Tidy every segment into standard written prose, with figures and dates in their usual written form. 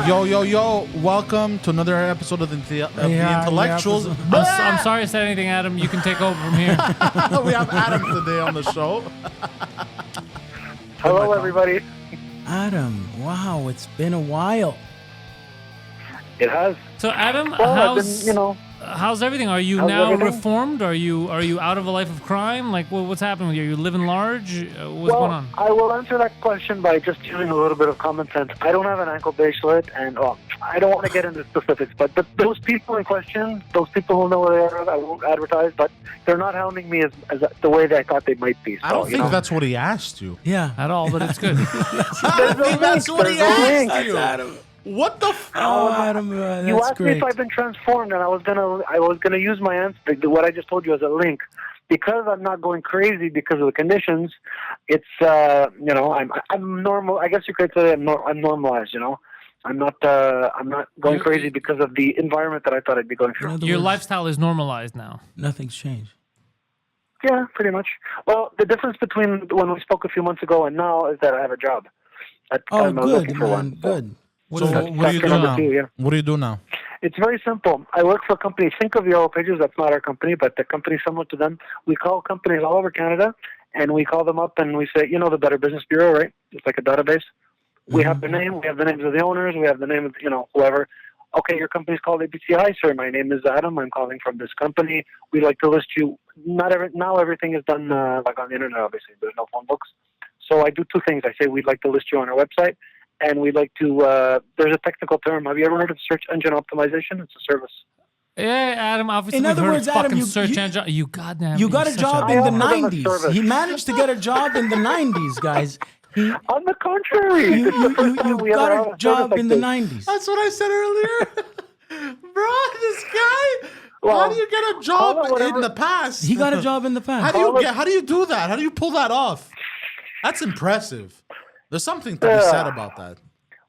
Yo. Welcome to another episode of the Intellectuals. I'm sorry I said anything, Adam. You can take over from here. We have Adam today on the show. Hello, everybody. Adam, wow, it's been a while. It has. So, Adam, Well, how's everything? Are you now reformed? Are you out of a life of crime? Like, what's happening with you? Are you living large? What's going on? I will answer that question by just using a little bit of common sense. I don't have an ankle bracelet, and I don't want to get into specifics, but those people in question, those people who know where they are, I won't advertise, but they're not hounding me as the way that I thought they might be. So, I don't think that's what he asked you. Yeah. At all, but it's good. That's what he asked you. Adam. What the Adam, that's you asked great. me if I've been transformed, and I was gonna use my answer, what I just told you, as a link, because I'm not going crazy because of the conditions. It's I'm normal. I guess you could say I'm normalized. I'm not going crazy because of the environment that I thought I'd be going through. Your lifestyle is normalized now. Nothing's changed. Yeah, pretty much. Well, the difference between when we spoke a few months ago and now is that I have a job. Good, man. Good. So what do you do now? What do you do now? It's very simple. I work for a company. Think of Yellow Pages. That's not our company, but the company similar to them. We call companies all over Canada, and we call them up and we say, the Better Business Bureau, right? It's like a database. We have their name. We have the names of the owners. We have the name of, whoever. Okay, your company's called ABC. Hi, sir. My name is Adam. I'm calling from this company. We'd like to list you. Now everything is done like on the internet, obviously. There's no phone books. So I do two things. I say we'd like to list you on our website. And we'd like to, there's a technical term. Have you ever heard of search engine optimization? It's a service. Yeah, Adam, obviously In other words, Adam, you got a job in the 90s. He managed to get a job in the 90s, guys. On the contrary. You got a job in the 90s. That's what I said earlier. Bro, this guy, how do you get a job in the past? He got a job in the past. How do you do that? How do you pull that off? That's impressive. There's something to be said about that.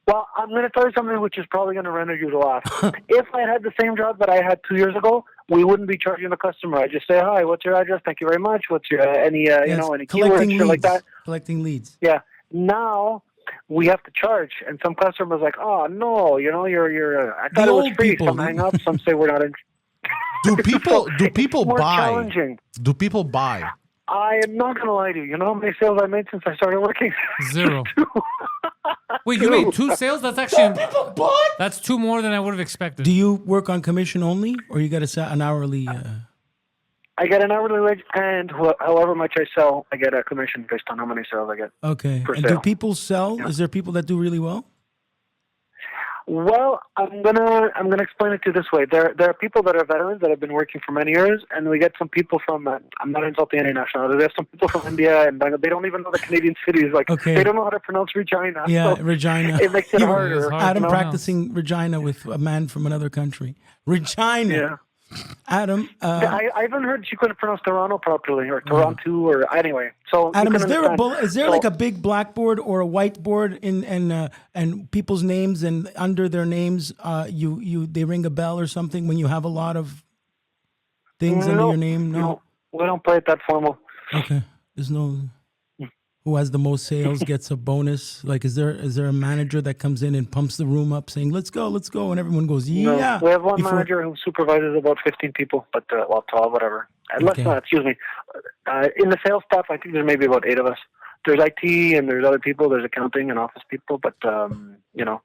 Well, I'm going to tell you something which is probably going to render you to laugh. If I had the same job that I had 2 years ago, we wouldn't be charging the customer. I just say, hi, what's your address? Thank you very much. What's your any keywords, shit like that? Collecting leads. Yeah. Now we have to charge, and some customers are like, oh no, you're. I thought it was free. Some hang up. Some say we're not in. Do people buy? Challenging. Do people buy? I am not going to lie to you. You know how many sales I made since I started working? 0. Wait, you made 2 sales? That's actually that's 2 more than I would have expected. Do you work on commission only, or you got an hourly? I get an hourly wage, and however much I sell, I get a commission based on how many sales I get. Okay. Per And sale. do people sell? Yeah. Is there people that do really well? Well, I'm gonna explain it to you this way. There are people that are veterans that have been working for many years, and we get some people from. I'm not insulting any nationality. There's some people from India and Bangladesh. They don't even know the Canadian cities. They don't know how to pronounce Regina. Yeah, so Regina. It makes it harder. Adam practicing Regina with a man from another country. Regina. Yeah. Adam. I even heard she couldn't pronounce Toronto properly, or Toronto, or anyway. So Adam, is there like a big blackboard or a whiteboard and people's names, and under their names, they ring a bell or something when you have a lot of things under your name? No, we don't play it that formal. Okay, there's no. Who has the most sales gets a bonus? Like, is there a manager that comes in and pumps the room up, saying "Let's go," and everyone goes, "Yeah." No, we have one manager who supervises about 15 people, but 12, whatever. Excuse me. In the sales staff, I think there's maybe about 8 of us. There's IT and there's other people. There's accounting and office people, but no.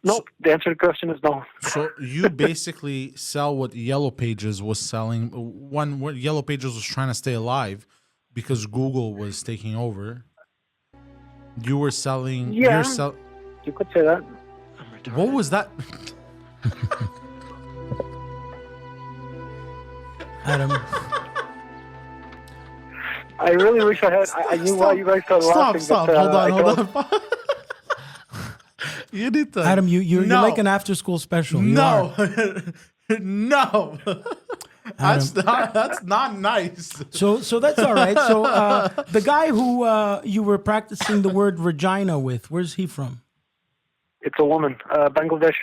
The answer to the question is no. So you basically sell what Yellow Pages was selling. When Yellow Pages was trying to stay alive because Google was taking over. You were selling. Yeah, you could say that. What was that? Adam. I really wish I had. I knew why you guys started laughing. Stop. Hold on. You need to. Adam, you're like an after-school special. No. No. That's not nice. So that's all right. So the guy who you were practicing the word Regina with, where's he from? It's a woman, Bangladesh.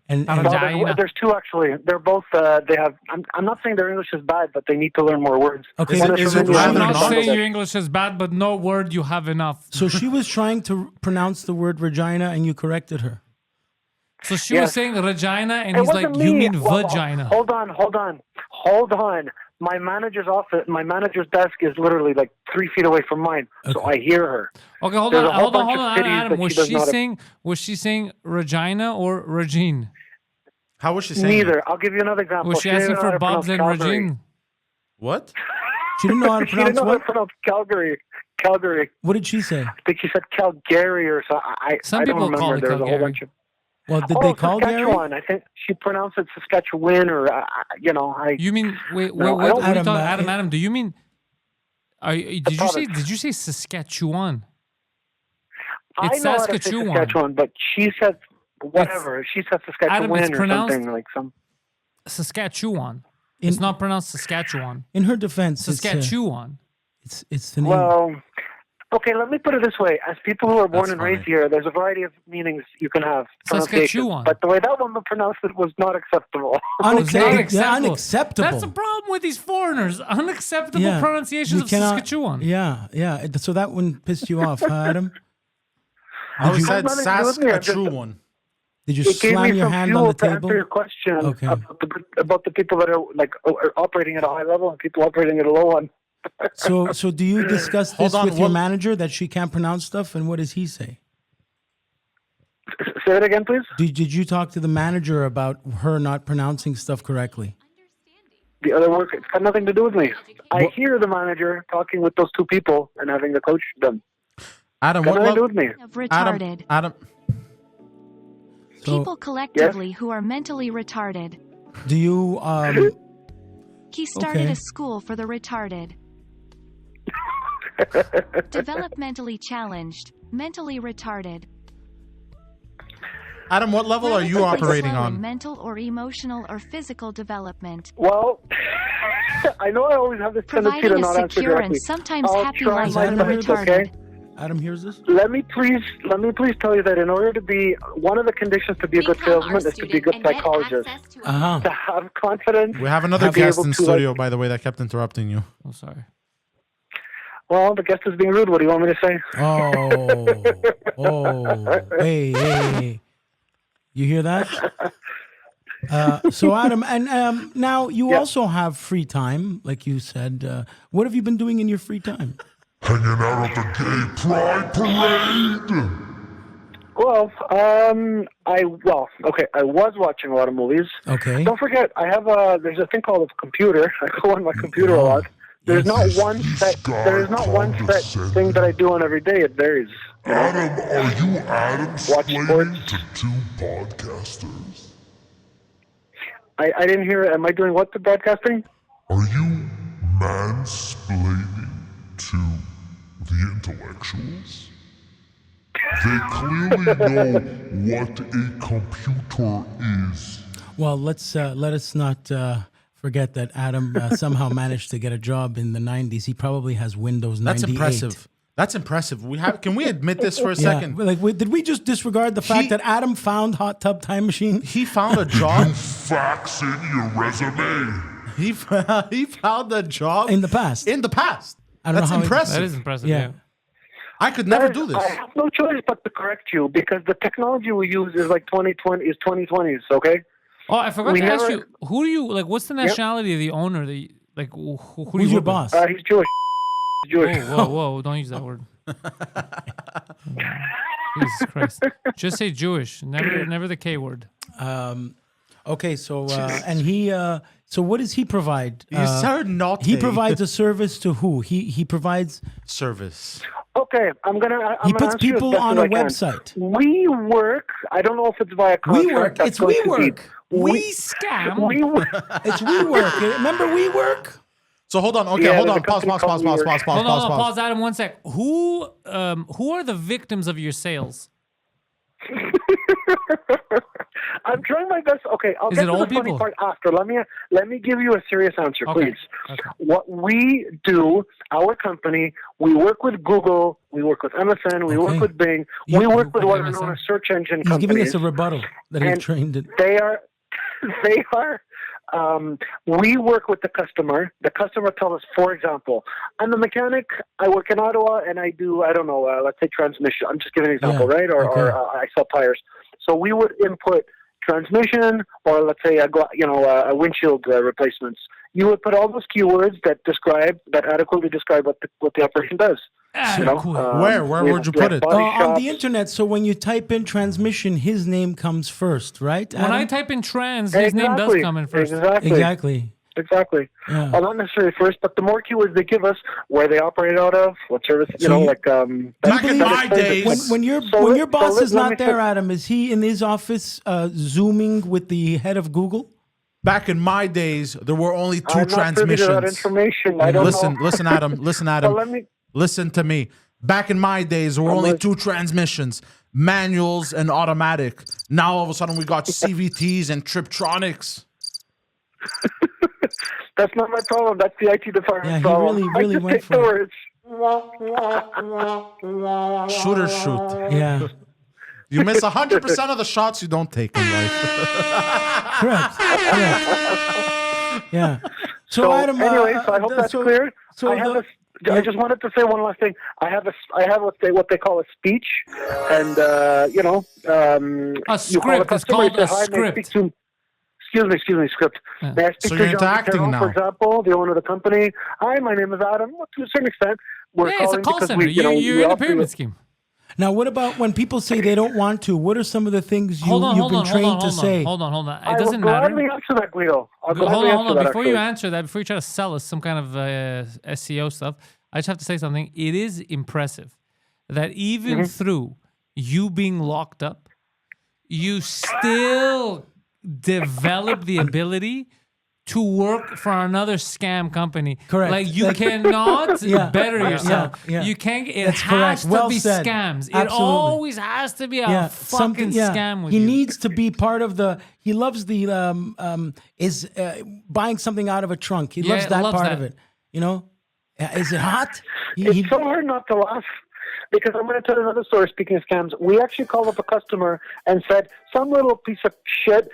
And there's 2 actually. They're both. They have. I'm not saying their English is bad, but they need to learn more words. Okay. I'm not saying your English is bad, but no word you have enough. So she was trying to pronounce the word Regina, and you corrected her. So she was saying Regina, and It he's like, wasn't you me. mean Well, vagina. Hold on. My manager's office, my manager's desk is literally like 3 feet away from mine, so I hear her. Okay, hold There's on, a whole hold on, bunch hold of on, cities Adam. that Was she does she not- saying? Was she saying Regina or Regine? How was she saying Neither. it? I'll give you another example. Was she didn't asking know how for to Bob's and pronounce Calgary. Regine? What? She didn't know how to She didn't pronounce know how to what? pronounce Calgary. What did she say? I think she said Calgary or so. Some I don't people remember. call it There's a whole Calgary. bunch of. Well, did they call Gary? Saskatchewan. I think she pronounced it Saskatchewan, or You mean wait? No, what I are don't- you Adam, talking? Adam, do you mean? province. Did you say Saskatchewan? I It's know how to say Saskatchewan. Saskatchewan, but she said whatever. She said Saskatchewan it's or pronounced- something like some. Saskatchewan. It's not pronounced Saskatchewan. In her defense, Saskatchewan. it's the name. Well, okay. Let me put it this way: as people who are born That's and funny. raised here, there's a variety of meanings you can have. Saskatchewan. pronunciations. But the way that woman pronounced it was not acceptable. Unacceptable. That's the problem with these foreigners. Unacceptable Yeah. pronunciations You of cannot- Saskatchewan. Yeah. So that one pissed you off, huh, Adam? I you- said Has nothing to do with me, I'm just- Saskatchewan. Did you It gave slam me your some hand fuel on the to answer table? your question Okay. about the people that are like are operating at a high level and people operating at a low one. So do you discuss Hold this on, with your what- manager that she can't pronounce stuff, and what does he say? Say it again, please. Did you talk to the manager about her not pronouncing stuff correctly? The other work, it's got nothing to do with me. I hear the manager talking with those two people and having to coach them. Adam, Got what nothing to do level? with me. Of retarded. Adam, So People collectively who are mentally retarded. do you He started Okay. a school for the retarded. Developmentally challenged, mentally retarded. Adam, what level are you Relatively operating slow in on? mental or emotional or physical development. Well, I know I always have this tendency to Providing a not answer secure directly. and sometimes I'll happy try life my for the best, retarded. okay? Adam hears this? Let me please tell you that in order to be one of the conditions to be a good salesman is to be a good psychologist. Uh-huh. To have confidence. We have another to be guest able in to, studio, like- by the way, that kept interrupting you. Oh, sorry. Well, the guest is being rude. What do you want me to say? Hey. You hear that? So Adam, and now you also have free time, like you said. What have you been doing in your free time? Hanging out at the Gay Pride Parade! Well, I was watching a lot of movies. Okay. Don't forget, there's a thing called a computer. I go on my computer a lot. There's not one set. There is not one set thing that I do on every day. It varies. Adam, are you Adam Watch splaining sports. to two podcasters? I didn't hear. Am I doing what to broadcasting? Are you mansplaining to the intellectuals? They clearly know what a computer is. Well, let us not forget that Adam somehow managed to get a job in the 90s. He probably has Windows 98. That's impressive. That's impressive. Can we admit this for a Yeah. second? Did we just disregard the fact that Adam found Hot Tub Time Machine? He found a job. Fax in your resume. He found a job In the past. In the past. I don't That's know how he- impressive. That is impressive. Yeah. Yeah. I could never do this. I have no choice but to correct you because the technology we use is like 2020s. Okay. Oh, I forgot We to ask never- you. Who do you like? What's the nationality of the owner? Who do you Who's your work with? boss? He's Jewish. He's Jewish. Whoa! Don't use that word. Jesus Christ! Just say Jewish. Never the K word. Okay, so and he so what does he provide? You said not. He provides a service to who? He provides. service. Okay, I'm gonna puts answer you as people best on as a I can. website. We work. I don't know if it's via contract. WeWork. That's It's going to be- WeWork. We scam. We work. It's WeWork. Remember WeWork? So hold on. Okay, Yeah, hold there's on. a Pause. company called WeWork. Hold on, pause, Adam. 1 sec. Who are the victims of your sales? I'm trying my best. Okay, I'll Is get it to the old funny people? part after. Let me give you a serious answer, Okay. please. Okay. What we do, our company, we work with Google, we work with MSN, we Okay. work with Bing, You- we work with Okay, what are MSN. known as search engine He's companies. giving us a rebuttal that he And trained in. They are. We work with the customer. The customer tells us, for example, I'm a mechanic. I work in Ottawa, and I do, I don't know, let's say transmission. I'm just giving an example, Yeah, right? Or okay. I sell tires. So we would input transmission, or let's say a windshield replacements. You would put all those keywords that adequately describe what the operation does. Where would you put it? On the internet. So when you type in transmission, his name comes first, right? When I type in trans, his name does come in first. Exactly. Yeah. Well, not necessarily first, but the more keywords they give us, where they operate out of, what service, back in my days. When your boss is not there, Adam, is he in his office zooming with the head of Google? Back in my days, there were only two I'm not transmissions. privy to that information. I don't know. Listen, Adam. Well, Listen to me. Back in my days, there were only two transmissions, manuals and automatic. Now all of a sudden we got CVTs and Triptronics. That's not my problem. That's the IT department. Yeah, he problem. really I just went take for the it. words. Shoot or shoot. Yeah. You miss 100% of the shots you don't take in life. Correct. Yeah. So Adam, anyway, so I hope that's clear. So I just wanted to say one last thing. I have what they call a speech, and a script. It's called a script. Excuse me, script. Yeah. May I speak So to you're John interacting Carroll, now. for example, the owner of the company? Hi, my name is Adam. Well, to a certain extent, we're Yeah, it's a calling call because center. You're in a pyramid scheme. now, what about when people say they don't want to? What are some of the things you've been trained to say? Hold on. I It will doesn't matter. gladly answer that, Guido. I'll Hold gladly on. answer that, Before you actually. answer that, before you try to sell us some kind of SEO stuff, I just have to say something. It is impressive that even through you being locked up, you still develop the ability to work for another scam company. Correct. Like you cannot better yourself. Yeah. You can't. It That's has correct. to Well be said. scams. It Absolutely. always has to be a fucking scam with he you. needs to be part of the. He loves the buying something out of a trunk. He loves that part of it. Is it hot? It's so hard not to laugh. Because I'm going to tell you another story. Speaking of scams, we actually called up a customer and said some little piece of shit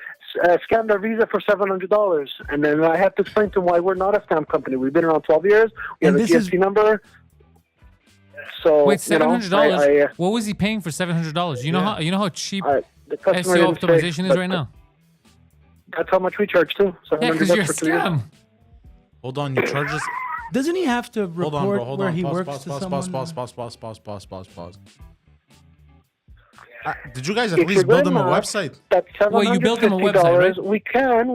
scammed our visa for $700, and then I had to explain to him why we're not a scam company. We've been around 12 years. We have a GST number. So Wait, $700? I What was he paying for $700? You know how cheap the customer SEO didn't say, optimization is but right now. That's how much we charge too. Yeah, because you're a $700 for 2 years. scam. Hold on, you charge us. Doesn't he have to report Hold on, bro. Hold where on. he Pause, works pause, to pause, someone? pause. Did you guys at If least you're build good him a enough, website? That's Well, you built him a website, $750. right? We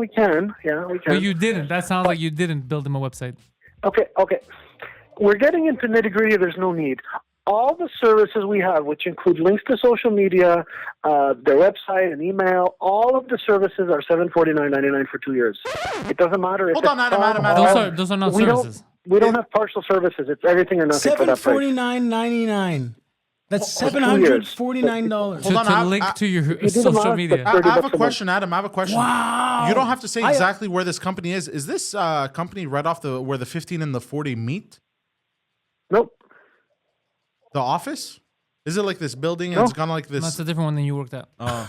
can. Yeah, we can. But you didn't. That sounds like you didn't build him a website. Okay. We're getting into nitty-gritty. There's no need. All the services we have, which include links to social media, their website and email, all of the services are $749.99 for 2 years. It doesn't matter if Hold on, Adam. Those are not we services. We don't have partial services. It's everything or nothing for that price. $749.99. That's For 2 years. $749. Hold on, To link to your do the social math, media. that's I have a $30 a question, Adam. I have a question. Wow. You don't have to say exactly where this company is. Is this company right off where the 15 and the 40 meet? Nope. The office? Is it like this building? And No. it's kind of like this. That's a different one than you worked at. Oh.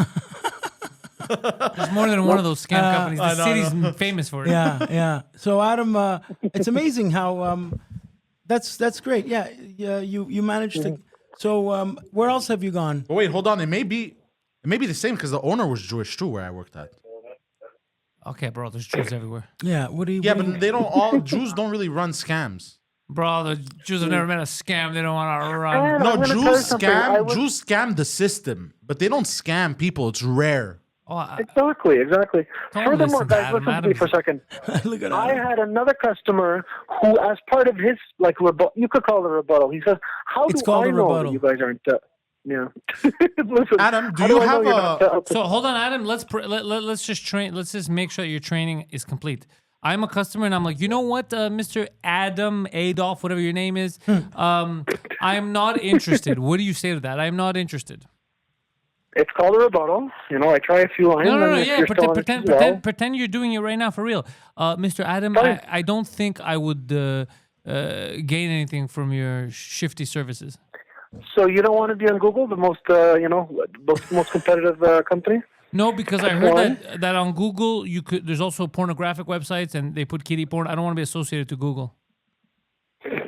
There's more than one of those scam companies. The city's famous for it. Yeah. So Adam, it's amazing how that's great. Yeah. You managed to. So where else have you gone? But wait, hold on. It may be the same because the owner was Jewish too, where I worked at. Okay, bro. There's Jews everywhere. Yeah. What do you? Yeah, what do but you- they don't all Jews don't really run scams. Bro, the Jews have never met a scam. They don't want to run. And No, I'm gonna tell you Jews something. I was- Jews scam the system, but they don't scam people. It's rare. Oh, Exactly. Don't Furthermore, listen to guys, Adam. listen to me for a second. Look at I Adam. had another customer who, as part of his you could call it a rebuttal. He says, "How It's do called I a know rebuttal. that you guys aren't?" Yeah. Listen, Adam, do how you I know have you're not, So hold on, Adam. Let's just train. Let's just make sure your training is complete. I'm a customer, and I'm like, you know what, Mr. Adam Adolf, whatever your name is, I'm not interested. What do you say to that? I'm not interested. It's called a rebuttal. I try a few lines. No. and if Yeah, you're still pretend you're doing it right now for real, Mr. Adam. Fine. I don't think I would gain anything from your shifty services. So you don't want to be on Google, the most competitive company? No, because I heard that on Google there's also pornographic websites and they put kiddie porn. I don't want to be associated to Google. You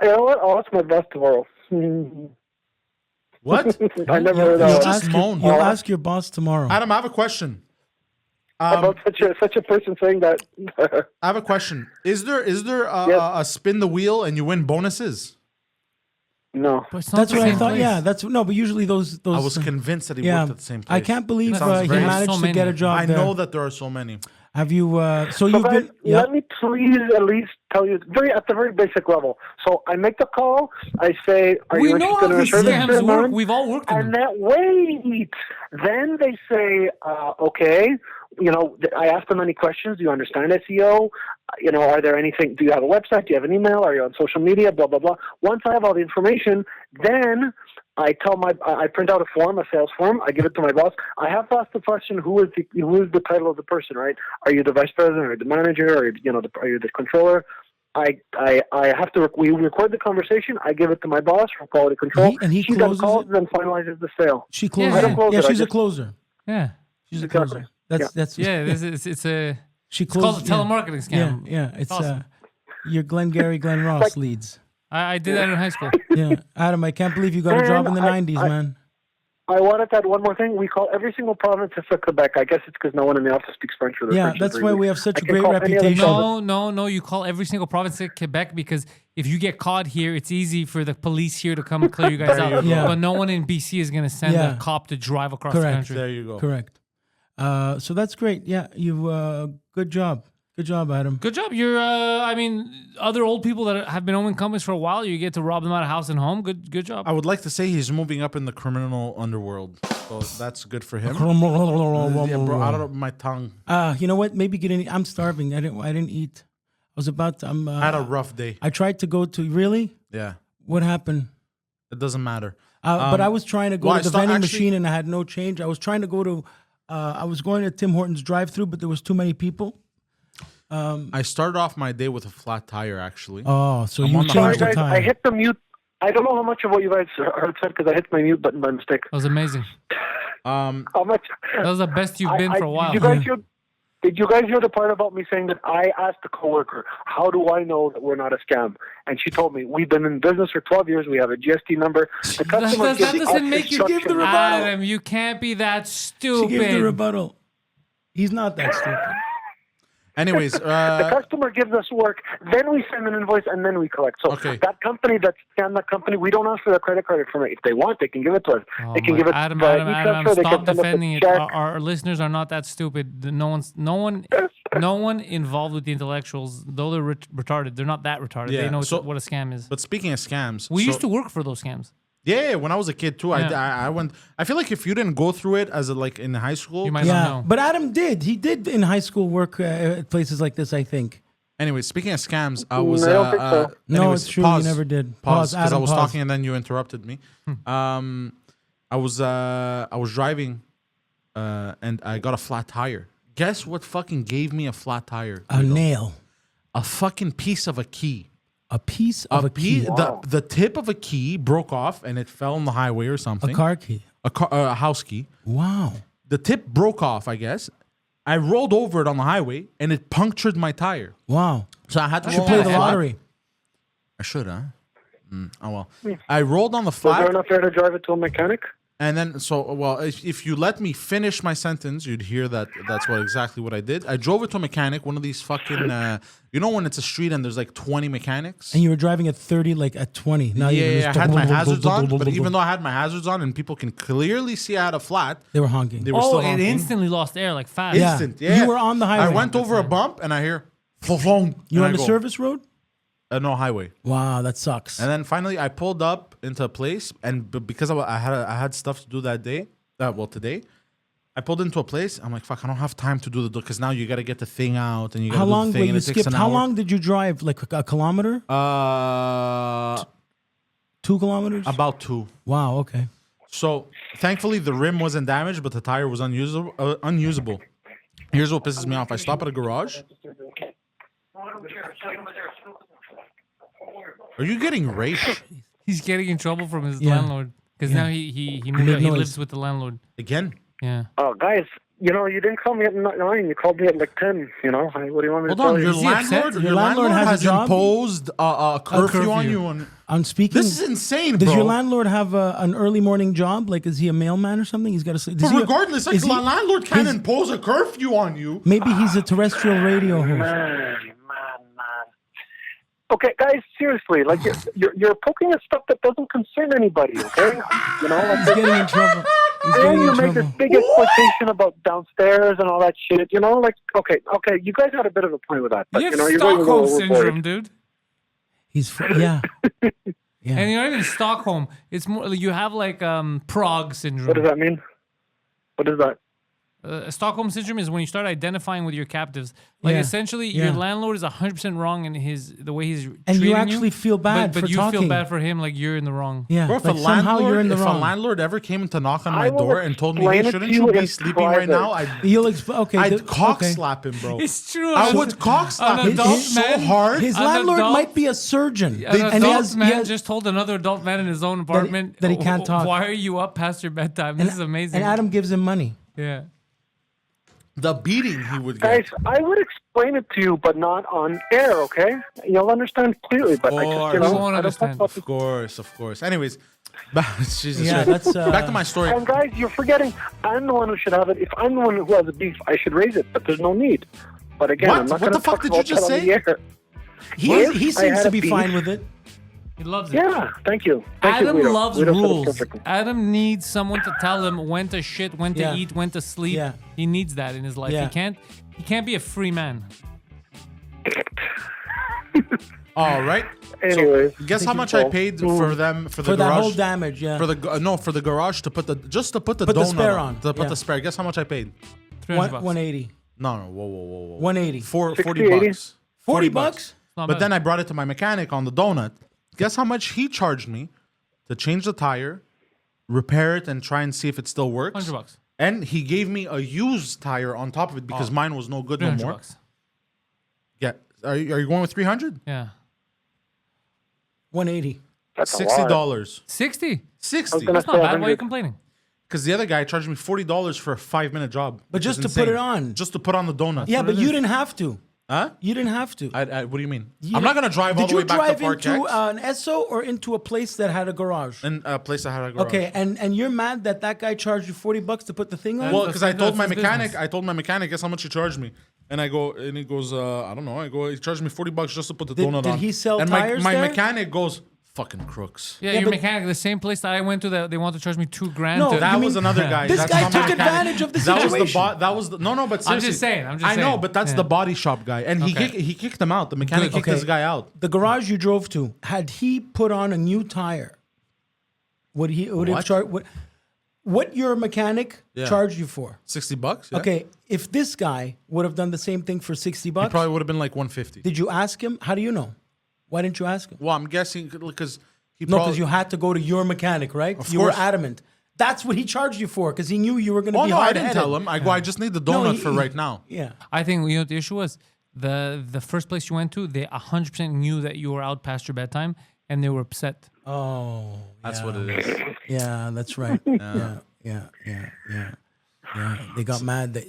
know what? I'll ask my boss tomorrow. What? I never heard You of just moaned. You'll ask your boss tomorrow. Adam, I have a question. about such a person saying that. I have a question. Is there Yes. a spin the wheel and you win bonuses? No. But it's not That's the what I same thought. place. Yeah, that's no. But usually those. I was convinced that he Yeah, worked at the same place. I can't believe Sounds he very- managed So to get a many. job I there. know that there are so many. Have you? So So you've guys, been. Yeah. let me please at least tell you at the very basic level. So I make the call. I say, "Are We you know interested how in a these service scams experiment?" work. We've all worked in And them. that wait. Then they say, "Okay." I ask them any questions. Do you understand SEO? Are there anything? Do you have a website? Do you have an email? Are you on social media? Blah blah blah. Once I have all the information, then I print out a form, a sales form. I give it to my boss. I have to ask the question: who is the title of the person? Right? Are you the vice president, or the manager, or are you the controller? I have to. We record the conversation. I give it to my boss for quality control. And he she then closes calls it? and then finalizes the sale. She closes. I don't it. close Yeah, it, I she's a just- closer. Yeah. She's a Exactly. closer. That's Yeah, it's a she it's called a closes. yeah. telemarketing Yeah, scam. yeah. It's Awesome. your Glenn Ross leads. I did that in high school. Yeah, Adam, I can't believe you got a job in the And '90s, man. I wanted to add one more thing. We call every single province except Quebec. I guess it's because no one in the office speaks French. Or Yeah, French that's is why very we weak. have such I a can great call any other reputation. province. No. You call every single province in Quebec because if you get caught here, it's easy for the police here to come and clear you guys There you out. go. Yeah. But no one in BC is going to send Yeah. a cop to drive across the Correct. country. There you go. Correct. So that's great. Yeah, you. Good job. Good job, Adam. Good job. You're, other old people that have been owning companies for a while, you get to rob them out of house and home. Good job. I would like to say he's moving up in the criminal underworld, so that's good for him. Yeah, bro, out of my tongue. You know what? Maybe I'm starving. I didn't eat. I was about to. I had a rough day. I tried to go to. Really? Yeah, What happened? it doesn't matter. But I was trying to go well, to the I start- vending actually- machine and I had no change. I was trying to go to. I was going to Tim Hortons drive-through, but there was too many people. I started off my day with a flat tire, actually. Oh, so I'm you on the changed the Sorry, guys, time. I hit the mute. I don't know how much of what you guys heard said because I hit my mute button by mistake. That was amazing. How much? That was the best you've been for a while. Did you guys hear the part about me saying that I asked a coworker, how do I know that we're not a scam? And she told me, we've been in business for 12 years. We have a GST number. The customer That gives doesn't us make you instructions. give the rebuttal. Adam, you can't be that She stupid. gave the rebuttal. He's not that stupid. Anyways, The customer gives us work, then we send an invoice, and then we collect. So Okay. that company, that scam, that company, we don't ask for their credit card information. If they want, they can give it to us. Oh they can my- give it Adam, by Adam, e-transfer. They stop can send us a defending it. check. Our listeners are not that stupid. No one involved with the intellectuals, though they're retarded, they're not that retarded. Yeah, They know so- what a scam is. but speaking of scams, We so- used to work for those scams. Yeah, when I was a kid too, Yeah. I went. I feel like if you didn't go through it as like in high school, You might not Yeah, know. but Adam did. He did in high school work at places like this, I think. Anyway, speaking of scams, I was. I don't think so. No, anyways, it's true. Pause, You never did. Pause, because I Adam, was pause. talking and then you interrupted me. I was driving, and I got a flat tire. Guess what fucking gave me a flat tire? A nail. A fucking piece of a key. A piece of a key. The tip of a key broke off and it fell on the highway or something. A car key. A house key. Wow. The tip broke off, I guess. I rolled over it on the highway and it punctured my tire. Wow. So I had to You should roll play on the flat. lottery. I should, huh? Oh well. I rolled on the Was there flat, enough there to drive it to a mechanic? and then if you let me finish my sentence, you'd hear that that's exactly what I did. I drove it to a mechanic, one of these fucking, when it's a street and there's like 20 mechanics. And you were driving at 30, like at 20. Not even. Yeah, Just I had my hazards on, but even though I had my hazards on and people can clearly see I had a flat, they were honking. they were still Oh, it honking. instantly lost air like fast. Yeah. Instant, yeah. You were on the highway. I went over a bump and I hear, "Flong," You're and on I the go, service road? No, highway. Wow, that sucks. And then finally, I pulled up into a place, and because I had stuff to do that day, today, I pulled into a place. I'm like, fuck, I don't have time to do the because now you got to get the thing out and you got to How do long the thing, wait, and you it takes skipped? an How hour. long did you drive? Like a kilometer? 2 kilometers? About 2. Wow, okay. So thankfully, the rim wasn't damaged, but the tire was unusable. Here's what pisses me off. I stop at a garage. Are you getting raped He's getting in trouble from his Yeah. landlord because now he made noise. lives with the landlord. again? Yeah. Oh, guys, You know, you didn't call me at 9. You called me at like 10. You know, what do you want me to Hold tell on, you? your Is he upset? landlord, Your landlord has a has job? imposed a curfew on curfew. you. I'm speaking. This is insane, Does bro. your landlord have an early morning job? Like, is he a mailman or something? He's got to. But regardless, like, the landlord can't is- impose a curfew on you. Maybe he's a terrestrial radio host. Man. Okay, guys, seriously, like you're poking at stuff that doesn't concern anybody. Okay, you know, like, He's getting in trouble. He's and getting you in make this trouble. big exploitation about downstairs and all that shit. You know, like okay, you guys had a bit of a point with that, but You have you know, you're going a Stockholm little syndrome, overboard. dude. Yeah. Yeah. And you're not even Stockholm. It's more you have like Prague syndrome. What does that mean? What is that? Stockholm syndrome is when you start identifying with your captives. Like Yeah, essentially, yeah. your landlord is 100% wrong in the way he's And treating you actually feel bad but for you talking. feel bad for him, like you're in the wrong. Yeah. Bro, if, like a somehow you're in the if a wrong. landlord ever came to knock on I my will door and told me, explain hey, it shouldn't to you you be in sleeping right now? You'll explain. Okay. I'd cock okay. slap him, bro. It's true. I would cock slap An him adult so man- hard. His An landlord adult- might be a surgeon, An and adult man just told another adult man in his own apartment that he can't talk. Why are you up past your bedtime? This is amazing. And Adam gives him money. yeah. The beating he would Guys, get. I would explain it to you, but not on air. Okay, you'll understand clearly. But I just, course. you know, We won't I don't talk understand. about Of course. Anyways, Jesus Yeah, Christ. that's, back to my story. And guys, you're forgetting. I'm the one who should have it. If I'm the one who has a beef, I should raise it. But there's no need. But again, What? I'm not What going the to fuck talk did you about just that on say? the air. He I seems had to a be beef. fine with it. He loves it. Yeah, thank you. Thank Adam you, Guido. loves Guido said it rules. perfectly. Adam needs someone to tell him when to shit, when to Yeah. eat, when to sleep. Yeah. He needs that in his life. Yeah. He can't be a free man. All right. Anyways, Guess how much I paid for them for the For garage? that whole damage, yeah. For the no, for the garage to put the Put the donut spare on, to put yeah. the spare. Guess how much I paid? 300 bucks. 180. No, whoa. 180. 40 60, 80? bucks. 40 bucks? Not But bad. then I brought it to my mechanic on the donut. Guess how much he charged me to change the tire, repair it, and try and see if it still works. 100 bucks. And he gave me a used tire on top of it because mine was no good no 300 more. bucks. Yeah. Are you going with 300? Yeah. 180. that's a lot. $60. 60. 60. gonna That's not bad. Why are you 100. complaining? Because the other guy charged me $40 for a 5-minute job. But which just is to put insane. it on. Just to put on the donut. Yeah, what but it you is. didn't have to. Huh? You didn't have to. What do you mean? You I'm not didn't- going to drive all Did the way you back drive to Park into X. an Esso or into a place that had a garage? In a place that had a garage. Okay, and you're mad that guy charged you 40 bucks to put the thing on? Well, That's because I told that's my his mechanic, business. guess how much he charged me, and he goes, I don't know. He charged me $40 just to put the Did- donut did on. he sell and tires my there? mechanic goes, fucking crooks. Yeah, Yeah, your but- mechanic, the same place that I went to, that they want to charge me $2,000. No, to, That You was mean- another guy. This That's guy not my took mechanic. advantage of the That was the situation. that was the no, but seriously, just saying, I'm just I know, saying. but that's Yeah. the body shop guy, and Okay. he kicked him out. The mechanic Good. kicked this guy out. The garage you drove to, had he put on a new tire, would he would have What? charged what your mechanic Yeah. charged you for? $60. Yeah. Okay, if this guy would have done the same thing for 60 He bucks, probably would have been like 150. did you ask him? How do you know? Why didn't you ask him? Well, I'm guessing because he No, probably because you had to go to your mechanic, right? Of You were course. adamant. That's what he charged you for, because he knew you were going to Oh be no, I hard-headed. didn't tell him. I just need the No, donut he- for right now. Yeah. I think you know what the issue was. The first place you went to, they 100% knew that you were out past your bedtime, and they were upset. Oh, That's yeah. what it is. Yeah, that's right. Yeah. They got mad that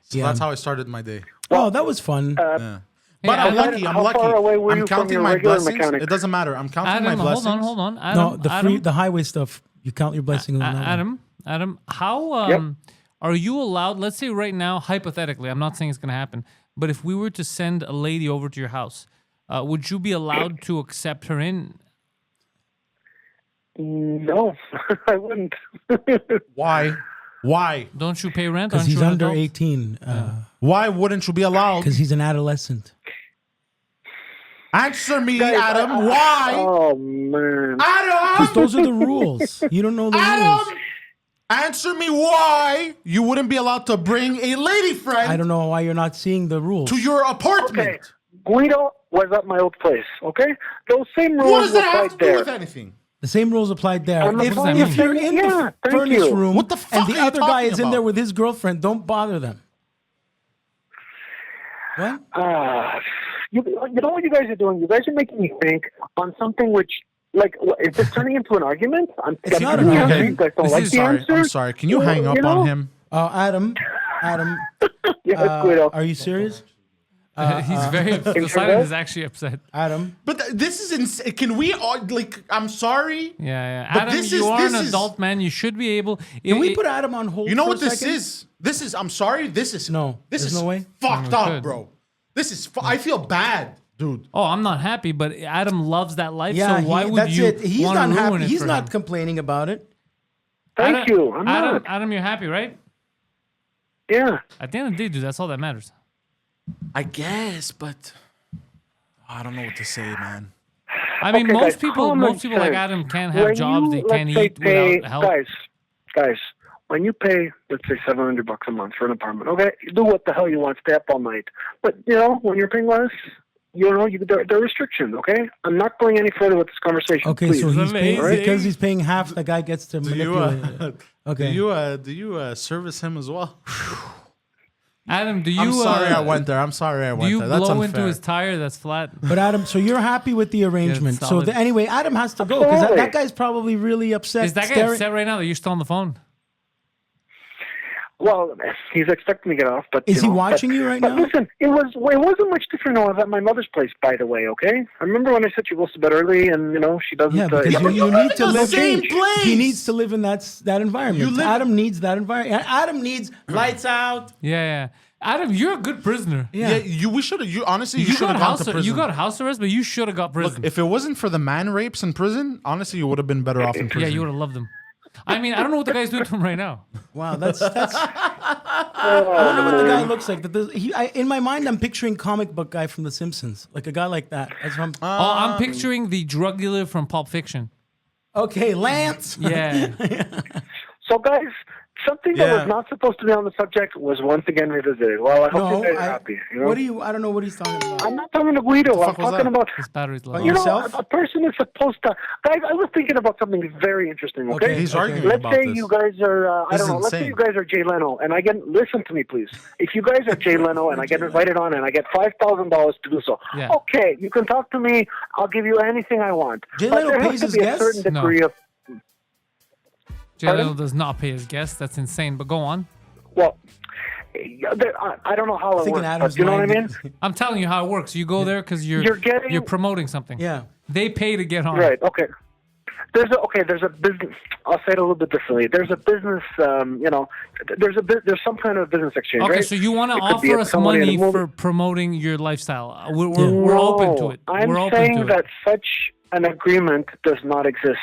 So that's how I started my day. Oh, that was fun. Yeah. But Hey, I'm Adam, lucky. I'm how lucky. far away were I'm you from counting your my regular blessings. mechanic? It doesn't matter. I'm counting my Adam, blessings. hold on. Adam, No, the highway stuff. You count your blessings on that one. Adam, how are you allowed? Let's say right now, hypothetically, I'm not saying it's going to happen, but if we were to send a lady over to your house, would you be allowed to accept her in? No, I wouldn't. Why? Why? Don't you pay rent? Because Aren't he's you an under adult? 18. Why wouldn't you be allowed? Because he's an adolescent. Answer me, Guys, Adam. Why? Oh man. Adam. Because those are the rules. You don't know the rules. Adam. Answer me why you wouldn't be allowed to bring a lady friend I don't know why you're not seeing the rules. to your apartment. Okay, Guido was at my old place. Okay, those same What rules does that have applied to do there. with anything? The same rules applied there. I'm If, applying if the you're same- in yeah, the thank furnace you. room What the fuck and the are you other guy talking is in there about? with his girlfriend, don't bother them. What? You know what you guys are doing? You guys are making me think on something which, like, is this turning into an argument? It's not getting an the argument. answer. You guys don't like the sorry. answer? I'm sorry. Can you hang up know? on him? Adam, Adam, Yeah, Guido. are you serious? He's very. Poseidon is actually upset. Adam, But this is insane. Can we all like? I'm sorry. Yeah. But Adam, this you is- are this an is- adult man. You should be able. can we put Adam on hold? You know for what a this second? is? This is. I'm sorry. This is. No, This there's is no way. fucked we up, could. bro. This is. I feel bad, dude. Oh, I'm not happy, but Adam loves that life. Yeah, so why would that's you it. He's want not to ruin happy. it He's for not him? complaining about it. Thank you. I'm not. Adam, you're happy, right? Yeah. At the end of the day, dude, that's all that matters. I guess, but I don't know what to say, man. I mean, Okay, most guys, people common like sense. Adam can't have When jobs. you, They can't let's say, eat without help. Guys, when you pay, let's say, $700 a month for an apartment, okay, you do what the hell you want, stay up all night. But when you're paying less, there are restrictions. Okay, I'm not going any further with this conversation. Okay, please. so he's paying amazing. because he's paying half. The guy gets to manipulate it. Okay. Do you service him as well? Adam, do you? I'm sorry I went there. I'm sorry I Do went you there. That's blow unfair. into his tire that's flat? But Adam, so you're happy with the arrangement. So solid. anyway, Adam has to go because that Absolutely. guy's probably really upset. Is that guy staring- upset right now that you're still on the phone? Well, he's expecting to get off, but Is he watching you right but now? listen, it wasn't much different. I was at my mother's place, by the way. Okay, I remember when I said she goes to bed early, and she doesn't. Yeah, because but you you need live to in the live. same place. He needs to live in that environment. You live- Adam needs that environment. Adam needs lights out. Yeah. Adam, you're a good prisoner. Yeah, we should have. You honestly, you You should got have gone house. to prison. You got house arrest, but you should have got prison. Look, if it wasn't for the man rapes in prison, honestly, you would have been better off in prison. Yeah, you would have loved him. I mean, I don't know what the guy's doing to him right now. Wow, that's. I don't know what the guy looks like. In my mind, I'm picturing comic book guy from The Simpsons, like a guy like that. That's what I'm picturing the drug dealer from Pulp Fiction. okay, Lance. Yeah. So, guys, something that Yeah. was not supposed to be on the subject was once again revisited. Well, I hope No, you guys are happy. what do you? I don't know what he's talking about. I'm not talking to Guido. I'm fuck was talking that? about. His battery's low. You know- yourself? A person is supposed to. Guys, I was thinking about something very interesting. Okay, Okay, He's okay. arguing Let's about say this. you guys are. I This don't is know. Let's say insane. you guys are Jay Leno, and I get. Listen to me, please. If you guys are Jay Leno, and I get invited on, and I get $5,000 to do so, Yeah. okay, you can talk to me. I'll give you anything I want. Jay But Leno there has pays to his be guests? a certain No. degree of. Jay Leno does not pay his guests. That's insane. But go on. Well, I don't know how it think in works, Adam's but you know what I mind- mean. I'm telling you how it works. You go there because You're getting- promoting something. Yeah. They pay to get on. Right. Okay. There's a business. I'll say it a little bit differently. There's a business. There's some kind of business exchange. Okay, right? so you want to It could be offer if us somebody in a money movie- for promoting your lifestyle? We're open to it. I'm We're open saying to that it. such an agreement does not exist.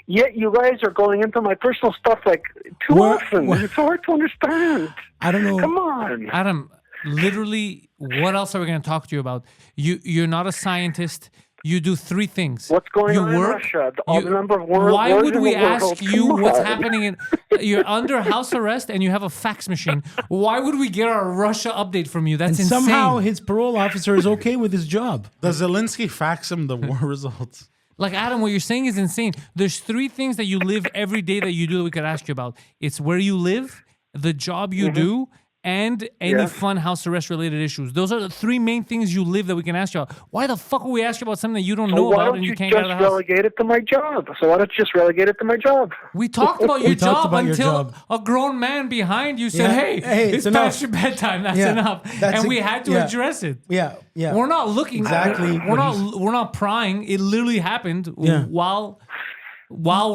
Yet you guys are going into my personal stuff like too We're- often. we're- It's hard to understand. I don't know. Come on. Adam, literally, what else are we going to talk to you about? You're not a scientist. You do three things. What's going you on in work, Russia? All the number of Why wars would in we the world. ask you Come what's on. happening in? You're under house arrest and you have a fax machine. Why would we get our Russia update from you? That's And insane. somehow his parole officer is okay with his job. Does Zelensky fax him the war results? Like, Adam, what you're saying is insane. There's three things that you live every day that you do that we could ask you about. It's where you live, the job you do, and any fun house arrest related issues. Those are the three main things you live that we can ask you about. Why the fuck would we ask you about something that you don't So know why about don't and you you can't get out just of the house? relegate it to my job? So why don't you just relegate it to my job? We talked about your We talked job about your until job. a grown man behind you said, Yeah. hey, Hey, it's it's past enough. your bedtime. That's Yeah. enough. That's and a- we had to yeah. address it. Yeah, yeah. We're not looking Exactly We're what not. We're not prying. It literally happened Yeah. while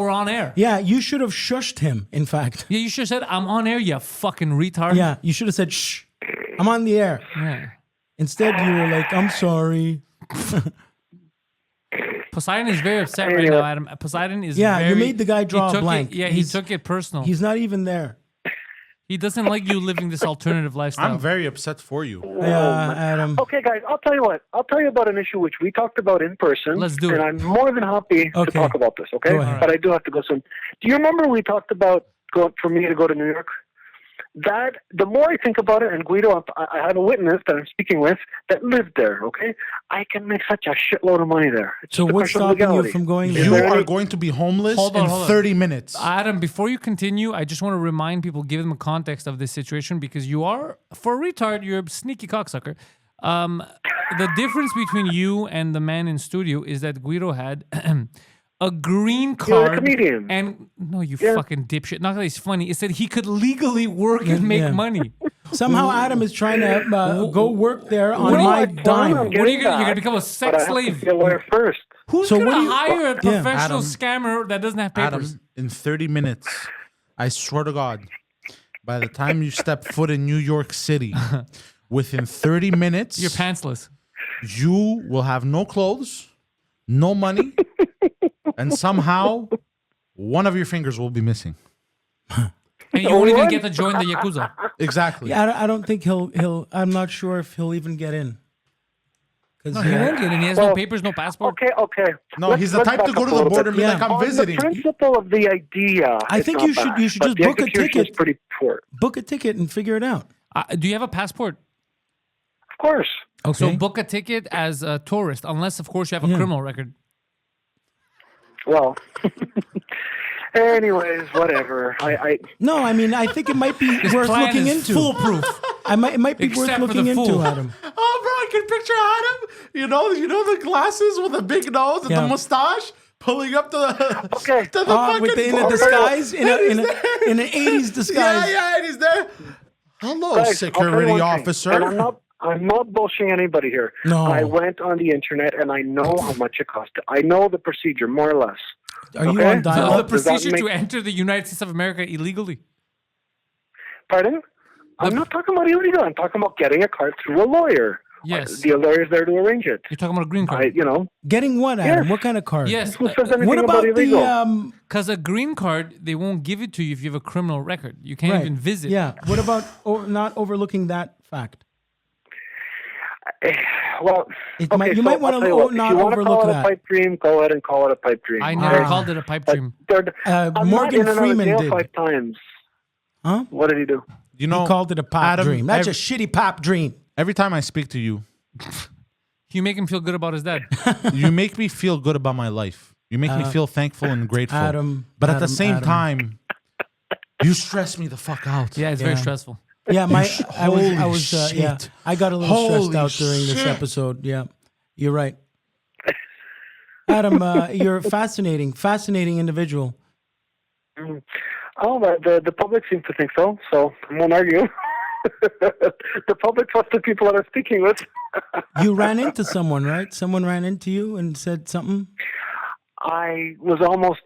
we're on air. Yeah, you should have shushed him, in fact. Yeah, you should have said, "I'm on air, you fucking retard." Yeah, you should have said, shh, I'm on the air. Yeah. Instead, you were like, I'm sorry. Poseidon is very upset right now, Adam. Poseidon is Yeah, you very, made the guy he draw a took blank. He He's- took it personal. He's not even there. He doesn't like you living this alternative lifestyle. I'm very upset for you. Yeah, Adam. Okay, guys, I'll tell you what. I'll tell you about an issue which we talked about in person. Let's do and it. I'm more than happy to Okay. talk about this, okay? Go ahead. But I do have to go soon. Do you remember we talked about for me to go to New York? That, the more I think about it, and Guido, I have a witness that I'm speaking with that lived there, okay? I can make such a shitload of money there. It's So just a what's question of stopping you legality. from going Is You there? there are any- going to be homeless Hold on, in hold on. 30 minutes. Adam, before you continue, I just want to remind people, give them a context of this situation because you are, for a retard, you're a sneaky cocksucker. The difference between you and the man in studio is that Guido had a green You're a card. comedian. And no, you Yeah. fucking dipshit. Not that he's funny. It said he could legally work and make Yeah. money. Somehow Adam is trying to go work there on What my are I'm dime. What are you getting gonna? You're gonna that, become a but sex I have slave. to be a lawyer first. Who's So gonna what do you- hire a professional Adam. scammer that doesn't have papers? Adam, in 30 minutes, I swear to God, by the time you step foot in New York City, within 30 minutes, You're pantsless. you will have no clothes, no money, and somehow one of your fingers will be missing. And you won't even get to join the Yakuza. Exactly. Yeah, I don't think he'll. I'm not sure if he'll even get in. No, he won't get in. He has no papers, no passport. Okay. No, he's the type to back go up to a the little border bit. and be like, I'm On visiting. the principle of the idea, I it's think not you should- bad, you should but just the book a execution is ticket. pretty poor. Book a ticket and figure it out. Do you have a passport? Of course. Okay. So book a ticket as a tourist, unless, of course, you have a Yeah. criminal record. Well, anyways, whatever. I No, I mean I think it might be worth Plan looking is into. foolproof. It might be worth Except for looking the into, fool. Adam. Oh, bro, I can picture Adam. You know the glasses with the big nose and Yeah. the mustache pulling up to the Okay. to the fucking With in a border. disguise, in And he's there. an 80s disguise. Yeah, and he's there. Hello, guys, I'll tell you security one thing, officer. and I'm not bullshitting anybody here. No. I went on the internet and I know how much it cost. I know the procedure more or less. Are you Okay. on The dial-up? Does that procedure make- to enter the United States of America illegally. Pardon? I'm not talking about illegal. I'm talking about getting a card through a lawyer. Yes. The lawyer's there to arrange it. You're talking about a green card. Getting what, Adam? Yes. What kind of card? Yes. Who says anything What about illegal? the Because a green card, they won't give it to you if you have a criminal record. You can't right. even visit. Yeah. What about not overlooking that fact? Well, It okay, might- you so might wanna I'll tell you what, not if you want to overlook call it that. a pipe dream, go ahead and call it a pipe dream. I never Okay? called it a pipe But dream. I'm Morgan not in and out of Freeman jail did. 5 times. Huh? What did he do? You know, He called it a pop Adam, dream. That's every- a shitty pop dream. every time I speak to you, You make him feel good about his dad. you make me feel good about my life. You make me feel thankful and grateful. Adam, but at the Adam, same Adam. time, you stress me the fuck out. Yeah, it's very stressful. Yeah, Holy I was yeah, shit. I got a little stressed Holy out during this shit. episode. Yeah, you're right. Adam, you're a fascinating individual. Oh, the public seems to think so I won't argue. The public plus the people that I'm speaking with. You ran into someone, right? Someone ran into you and said something. I was almost,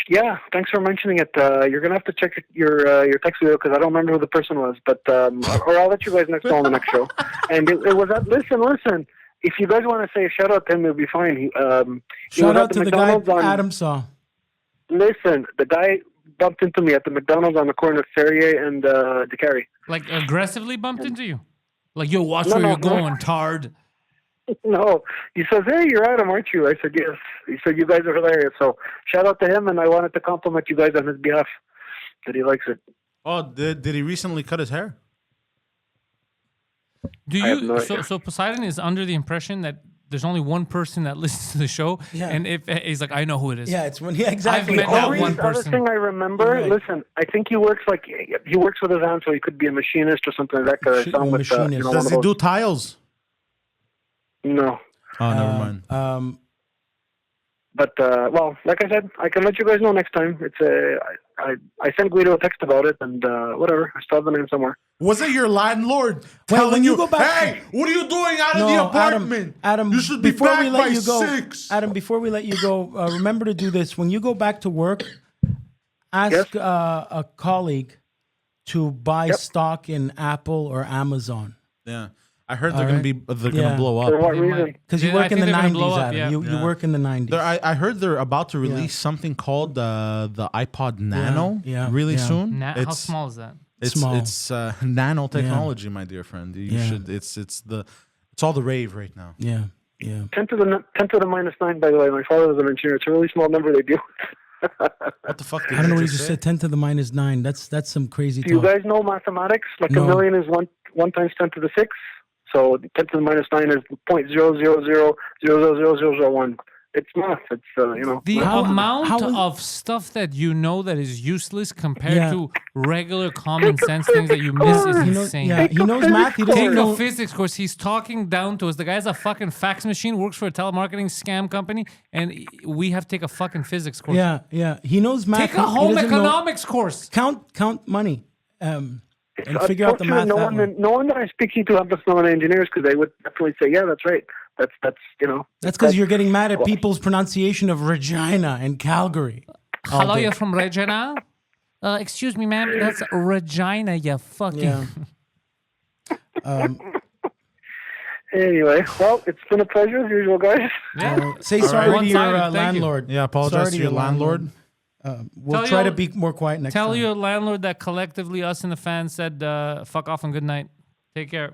yeah. Thanks for mentioning it. You're gonna have to check your text video because I don't remember who the person was, but or I'll let you guys know on the next show. And it was that. Listen. If you guys want to say a shout out to him, it'll be fine. He Shout was out at to the guy McDonald's on- Adam saw. Listen, the guy bumped into me at the McDonald's on the corner of Ferrier and DeCarry. Like aggressively bumped into you? Like, yo, watch No, where no, you're no. going, tard. No, he says, "Hey, you're Adam, aren't you?" I said, "Yes." He said, "You guys are hilarious." So shout out to him, and I wanted to compliment you guys on his behalf that he likes it. Oh, did he recently cut his hair? Do I have you? no So, idea. so Poseidon is under the impression that there's only one person that listens to the show, Yeah. and if he's like, I know who it is. Yeah, it's when exactly. met that Only one other person. thing I remember, Right. listen, I think he works with his hands, so he could be a machinist or something like that. Because I saw him with Machinist. one Does of he those. do tiles? No, Oh, never mind. but well, like I said, I can let you guys know next time. It's I sent Guido a text about it, and whatever. I still have the name somewhere. Was it your landlord Wait, telling when you, you go back- hey, what are you doing out of No, the Adam, apartment? Adam, you should be before back we let by you go, 6. Adam, before we let you go, remember to do this. When you go back to work, ask Yes. a colleague to buy stock in Apple or Amazon. Yeah. I heard they're right. gonna Yeah. blow For up. what They reason? might. Because you Yeah, work I in think the they're gonna 90s, blow up, Adam. yeah. You Yeah. work in the 90s. I heard they're about to release something called the iPod Nano yeah, really yeah. soon. How small is that? It's Small. it's nanotechnology, my dear friend. You Yeah. should. It's all the rave right now. Yeah, yeah. 10 to the minus 9. By the way, my father was an engineer. It's a really small number they do. What the fuck? Did I don't know what you just just say? said. 10 to the minus 9. That's some crazy Do you talk. guys know mathematics? Like No. a million is one times 10 to the 6. So 10 to the minus 9 is .000000001. It's math. It's The math. amount how is- of stuff that you know that is useless compared Yeah. to regular common sense things that you miss is He knows, insane. yeah, he knows math. He doesn't Take know. a physics course. He's talking down to us. The guy's a fucking fax machine, works for a telemarketing scam company, and we have to take a fucking physics course. Yeah. He knows math. Take a He home doesn't know- economics course. Count money, and figure out the math. No that one, way. no one that I'm speaking to have the phenomenal engineers because they would definitely say, yeah, that's right. That's That's because you're getting mad at people's pronunciation of Regina and Calgary. all Hello, day. you're from Regina? Excuse me, ma'am. That's Regina, you fucking... Yeah. Anyway, well, it's been a pleasure as usual, guys. Say sorry to your One-sided, thank you. landlord. Yeah, apologize Sorry to your landlord. We'll Tell try your- to be more quiet next Tell time. your landlord that collectively us and the fans said, fuck off and good night. Take care.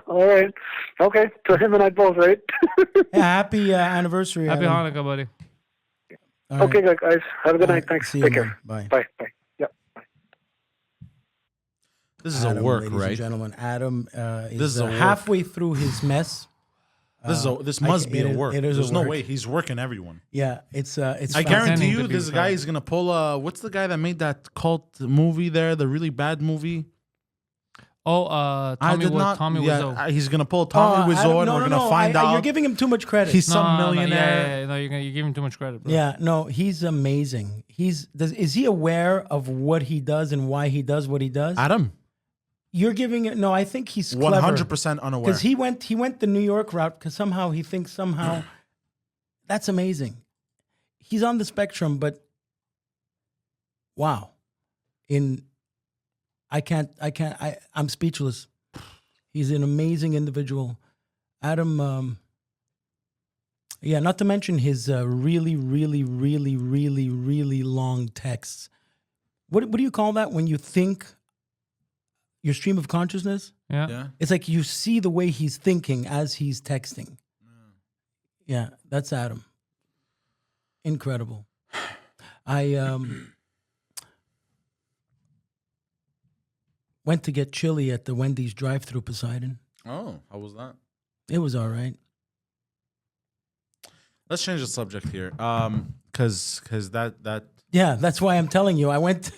All right. Okay. To him and I both, right? Yeah, happy anniversary. Happy Adam. Hanukkah, buddy. All right. Okay, guys. Have a good All night. right. Thanks. See you, Take man. care. Bye. Bye. Bye. Yep. This is Adam, a work, ladies right? and gentlemen. Adam This is is a work. halfway through his mess. This must be it a is- work. it is a There's no work. way he's working everyone. Yeah, it's I fun. guarantee Pretending you, to be this guy retired. is gonna pull what's the guy that made that cult movie there, the really bad movie? Oh, Tommy Yeah, Wiseau. he's gonna pull Tommy Adam, Wiseau, and no, we're no, gonna find You're out giving him too much credit. he's some millionaire. Yeah, no, you're giving him too much credit, bro. Yeah, no, he's amazing. Is he aware of what he does and why he does what he does? Adam, You're giving it. No, I think he's clever. 100% unaware. Because he went the New York route because somehow he thinks that's amazing. He's on the spectrum, but wow. I'm speechless. He's an amazing individual. Adam, not to mention his really, really, really, really, really long texts. What do you call that when you think your stream of consciousness? Yeah. Yeah. It's like you see the way he's thinking as he's texting. Yeah, that's Adam. Incredible. I went to get chili at the Wendy's drive-thru, Poseidon. Oh, how was that? It was all right. Let's change the subject here. Cause that Yeah, that's why I'm telling you. I went,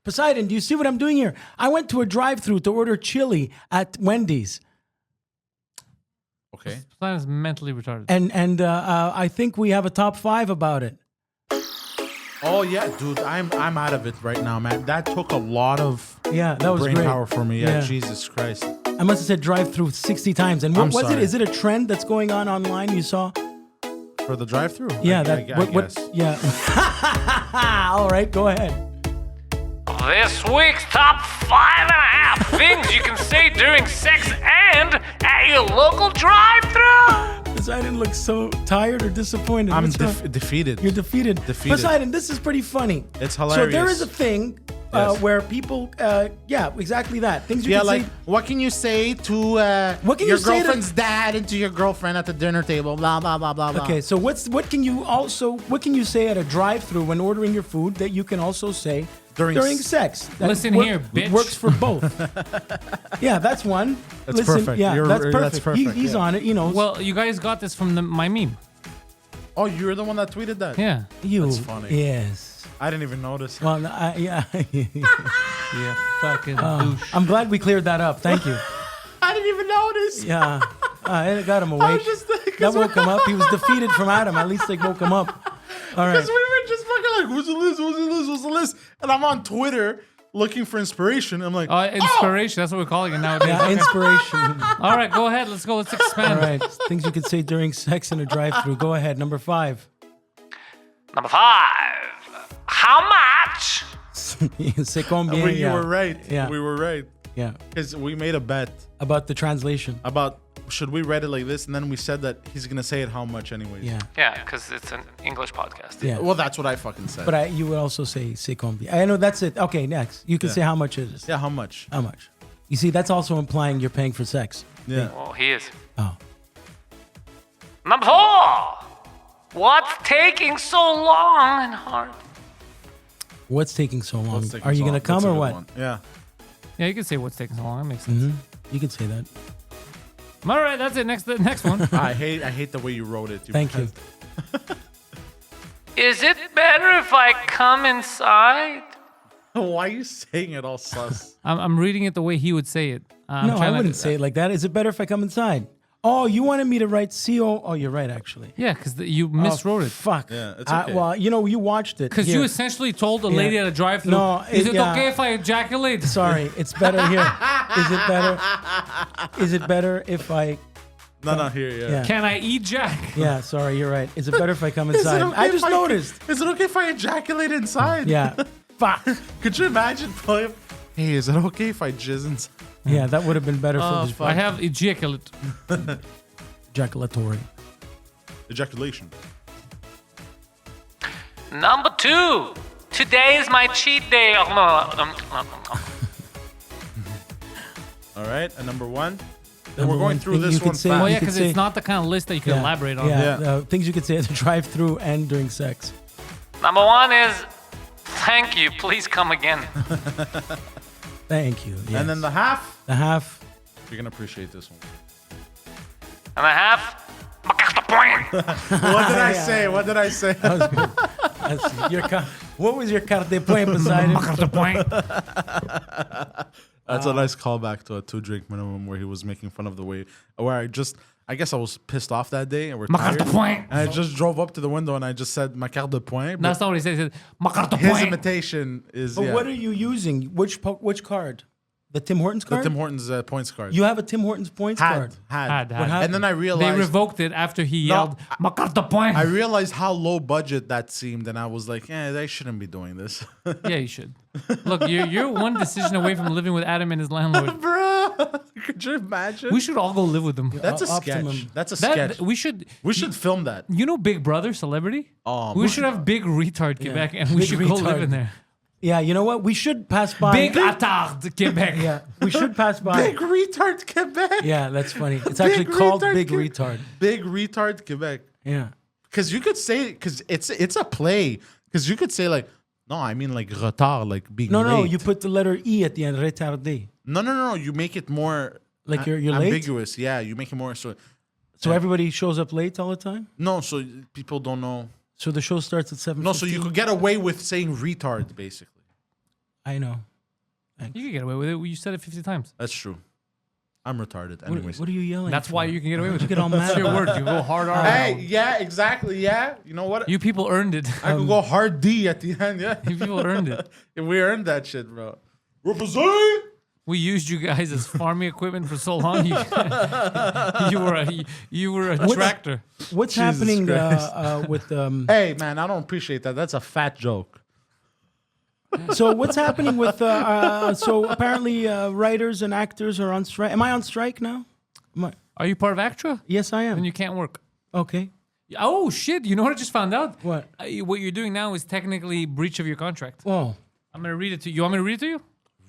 Poseidon, do you see what I'm doing here? I went to a drive-thru to order chili at Wendy's. okay. Plan is mentally retarded. And I think we have a top 5 about it. Oh yeah, dude, I'm out of it right now, man. That took a lot of Yeah, that was brain great. power for me. Yeah, Yeah. Jesus Christ. I must have said drive-through 60 times. And what I'm was sorry. it? Is it a trend that's going on online you saw? For the drive-through? Yeah, I guess. yeah. All right, go ahead. This week's top 5.5 things you can say during sex and at your local drive-thru. Poseidon looks so tired or disappointed. I'm What's wrong? defeated. You're defeated. Defeated. Poseidon, this is pretty funny. It's So there hilarious. is a thing Yes. where people, exactly that. Things you Yeah, can like say. what can you say to What can your you say to- girlfriend's dad and to your girlfriend at the dinner table? Blah blah blah blah blah. Okay, so what can you say at a drive-through when ordering your food that you can also say During sex? That Listen here, bitch. Works for both. Yeah, that's one. That's perfect. Yeah, You're- that's that's perfect. perfect, He's yeah. on it. You know. Well, you guys got this from my meme. Oh, you're the one that tweeted that? Yeah. you. That's funny. Yes. I didn't even notice. Well, yeah. Yeah. Fucking douche. I'm glad we cleared that up. Thank you. I didn't even notice. Yeah. It got him awake. just thinking- That woke him up. He was defeated from Adam. At least they woke him up. All right. Because we were just fucking like, who's the list? Who's the list? Who's the list? And I'm on Twitter looking for inspiration. I'm like, Inspiration. That's what we're calling it nowadays. Yeah, Okay. inspiration. All right, go ahead. Let's go. Let's All expand. right. Things you could say during sex in a drive-through. Go ahead. Number 5. Number 5. How much? C'est combien? you Yeah. were right. Yeah. We were right. Yeah. Because we made a bet About the translation. about should we read it like this, and then we said that he's gonna say it how much anyways. Yeah. Yeah, because it's an English podcast. Yeah. Well, that's what I fucking said. But you would also say c'est combien. I know that's it. Okay, next. You can Yeah. say how much it is. yeah, how much? How much? You see, that's also implying you're paying for sex. Yeah. Oh, he is. Oh. Number 4. What's taking so long and hard? What's taking so long? Let's take Are you this going to one. come That's a or good what? one. Yeah. Yeah, you can say what's taking so long. That makes sense. You can say that. All right, that's it. Next one. I hate the way you wrote it. Thank you. Is it better if I come inside? Why are you saying it all sus? I'm reading it the way he would say it. No, I wouldn't say it like that. Is it better if I come inside? Oh, you wanted me to write CO? Oh, you're right, actually. Yeah, because you miswrote it. Fuck. Yeah, it's okay. Well, you watched it. Because Here. you essentially told a lady at a drive-thru, No, is it yeah. okay if I ejaculate? Sorry, it's better here. Is it better? Is it better if I? No, here, yeah. Yeah. Can I ejack? Yeah, sorry, you're right. Is it better if I come Is it inside? okay I if just noticed. Is it okay if I ejaculate inside? Yeah. Fuck. Could you imagine, William? Hey, is it okay if I jizz inside? Yeah, that would have been better Oh, for the I have ejaculate. ejaculatory. Ejaculation. Number 2. Today is my cheat day. All right, and number 1. And we're going through thing this you could one say- Oh fast. yeah, could because say- it's not the kind of list that you can elaborate on. Yeah, things you could say at the drive-through and during sex. Number 1 is, thank you, please come again. Thank you. Yes. And then the half. the half. You're going to appreciate this one. And a half, What did I say? What did I say? That was good. That's your what was your carte de point, Poseidon? That's a nice callback to a 2-drink minimum where he was making fun of the way where I guess I was pissed off that day and we're tired. And I just drove up to the window and I just said ma carte de point. That's not what he said. He said, "Ma carte His point." imitation is But what are you using? Which card? The Tim Hortons the card? Tim Hortons points card. You have a Tim Hortons points card. Had. Had. And then I They realized revoked it after he yelled, "Ma carte point." I realized how low budget that seemed, and I was like, they shouldn't be doing this. Yeah, you should. Look, you're one decision away from living with Adam and his landlord. Bro, could you imagine? We should all go live with them. That's a Optimum. sketch. That's a That sketch. we should. We should film that. You know, Big Brother celebrity. Oh, We should have Big Retard Quebec, and we Big should go live Retard. in there. Yeah, you know what? We should pass by. Big Attard Quebec. Yeah, we should pass by. Big retard Quebec. Yeah, that's funny. It's actually called retard Big Quebec. Retard. Big retard Quebec. Yeah. Because you could say, because it's a play. Because you could say like, no, I mean like retard, like being No, late. you put the letter E at the end, retardé. No. You make it more Like you're late? ambiguous. Yeah, you make it more so. So everybody shows up late all the time? No, so people don't know. So the show starts at 7:15? No, so you could get away with saying retard, basically. I know. You can get away with it. You said it 50 times. That's true. I'm retarded. What, Anyways. what are you yelling That's for? why you can get away with You it. get all That's mad. your word. You go hard R. Hey, yeah, exactly. Yeah. You know what? You people earned it. I could go hard D at the end. Yeah. You people earned it. We earned that shit, bro. Represent! We used you guys as farming equipment for so long. You were a tractor. What's Jesus happening Christ. with Hey, man, I don't appreciate that. That's a fat joke. so what's happening with so apparently writers and actors are on strike. Am I on strike now? Are you part of ACTRA? Yes, I am. Then you can't work. Okay. Oh shit! You know what I just found out? What? What you're doing now is technically breach of your contract. Oh. I'm gonna read it to you. You want me to read it to you?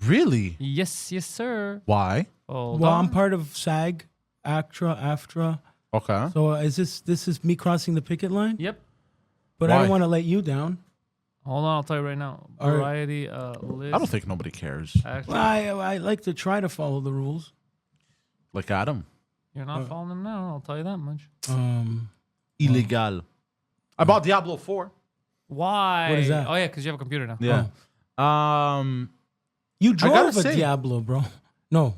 Really? Yes, sir. Why? Hold Well, on. I'm part of SAG, ACTRA, AFTRA. Okay. So is this is me crossing the picket line? Yep. But I Why? don't want to let you down. Hold on, I'll tell you right now. All right. Variety list. I don't think nobody cares. Actually, Well, I like to try to follow the rules. Like Adam. you're not following them now. I'll tell you that much. Illegal. I bought Diablo 4. Why? What is that? Oh yeah, because you have a computer now. Yeah. You gotta drove a say- Diablo, bro. No,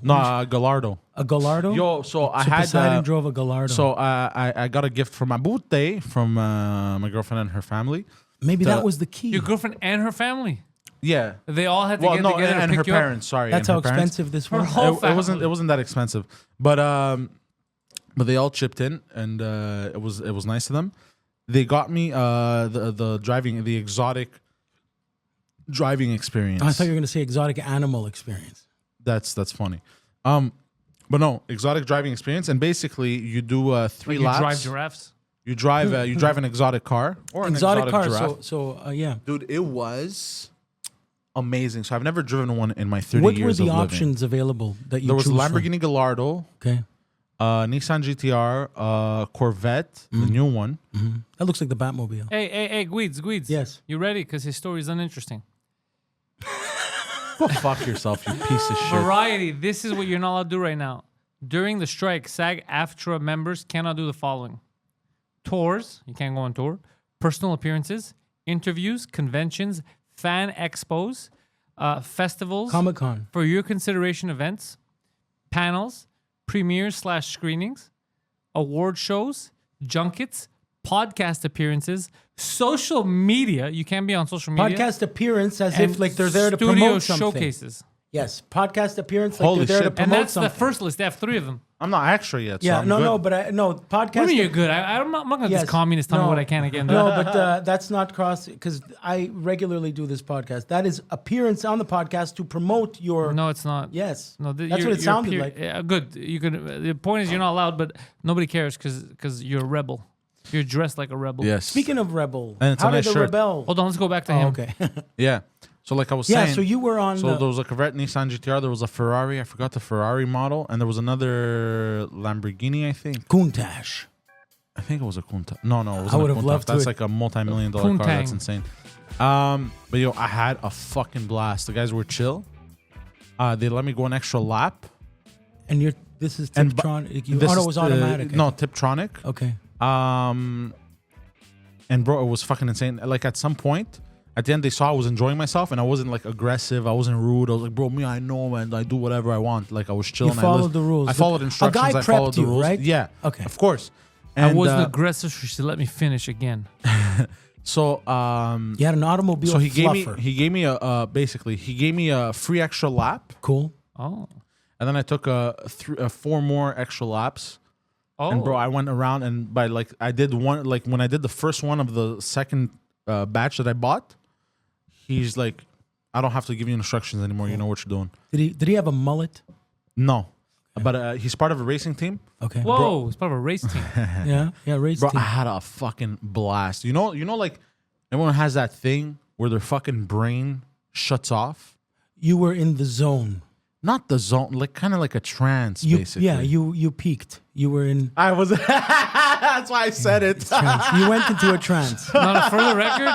Gallardo. a Gallardo. Yo, so I so had Poseidon drove a Gallardo. so I got a gift for my birthday from my girlfriend and her family. maybe that was the key. Your girlfriend and her family. Yeah. They all had to Well, get no, together and to her pick you up. parents. Sorry, That's and how her parents. expensive this Her was. whole It wasn't family. that expensive, but they all chipped in, and it was nice of them. They got me the exotic driving experience. I thought you were going to say exotic animal experience. That's funny. But no, exotic driving experience, and basically you do 3 You laps. drive giraffes. You drive an exotic car or an Exotic car. giraffe. So yeah. Dude, it was amazing. So I've never driven one in my 30 What were years the of living. options available that you There was a choose from? Lamborghini Gallardo, Okay. Nissan GTR, Corvette, the new one. That looks like the Batmobile. Hey, Guides. Yes. You ready? Because his story is uninteresting. Go fuck yourself, you piece of shit. Variety. This is what you're not allowed to do right now. During the strike, SAG-AFTRA members cannot do the following: tours. You can't go on tour. Personal appearances, interviews, conventions, fan expos, festivals, Comic-Con. for your consideration events, panels, premieres/screenings, award shows, junkets, podcast appearances, social media. You can be on social media. Podcast appearance as and if like they're there to studio promote something. showcases. Yes, podcast appearance like Holy they're there shit. to And promote that's something. the first list. They have 3 of them. I'm not extra yet. So Yeah, I'm no, good. no, but podcast. What do you mean you're good? I'm not going to Yes. this communist tell me what I can again. No, but that's not cross because I regularly do this podcast. That is appearance on the podcast to promote your. No, it's not. Yes. No, That's you're- what it you're sounded like. Yeah, good. You could. The point is, you're not allowed, but nobody cares because you're a rebel. You're dressed like a rebel. Yes. Speaking of rebel, And it's how a did nice the shirt. rebel? Hold on, let's go back to Oh, him. okay. Yeah. So like I was Yeah, saying. so you were on So the- there was a Corvette Nissan GTR. There was a Ferrari. I forgot the Ferrari model, and there was another Lamborghini. I think. Countach. I think it was a Countach. No, it wasn't. I would a have Countach. loved to- That's like a multi-million-dollar car. That's Countach. insane. But yo, I had a fucking blast. The guys were chill. They let me go an extra lap. And this is And Tiptronic. This Auto is was the- automatic. No, Tiptronic. Okay. And bro, it was fucking insane. Like at some point, at the end, they saw I was enjoying myself, and I wasn't like aggressive. I wasn't rude. I was like, bro, me, I know, and I do whatever I want. Like I was chilling. followed the rules. I followed A instructions. guy I followed prepped the you, rules. right? Yeah. Okay. Of course. I And, wasn't aggressive. So she let me finish again. So You had an automobile so he fluffer. gave me a basically he gave me a free extra lap, Cool. Oh. and then I took 4 more extra laps. Oh. And bro, I went around and by like I did one like when I did the first one of the second batch that I bought, he's like, I don't have to give you instructions anymore. You know what you're doing. Did he have a mullet? No, but he's part of a racing team. Okay. Whoa, it's part of a race team. Yeah, race Bro, team. I had a fucking blast. You know, like everyone has that thing where their fucking brain shuts off. You were in the zone. Not the zone, like kind of like a trance, You, basically. yeah, you peaked. You were in I was. That's why I said it. trance. You went into a trance. Now, for the record,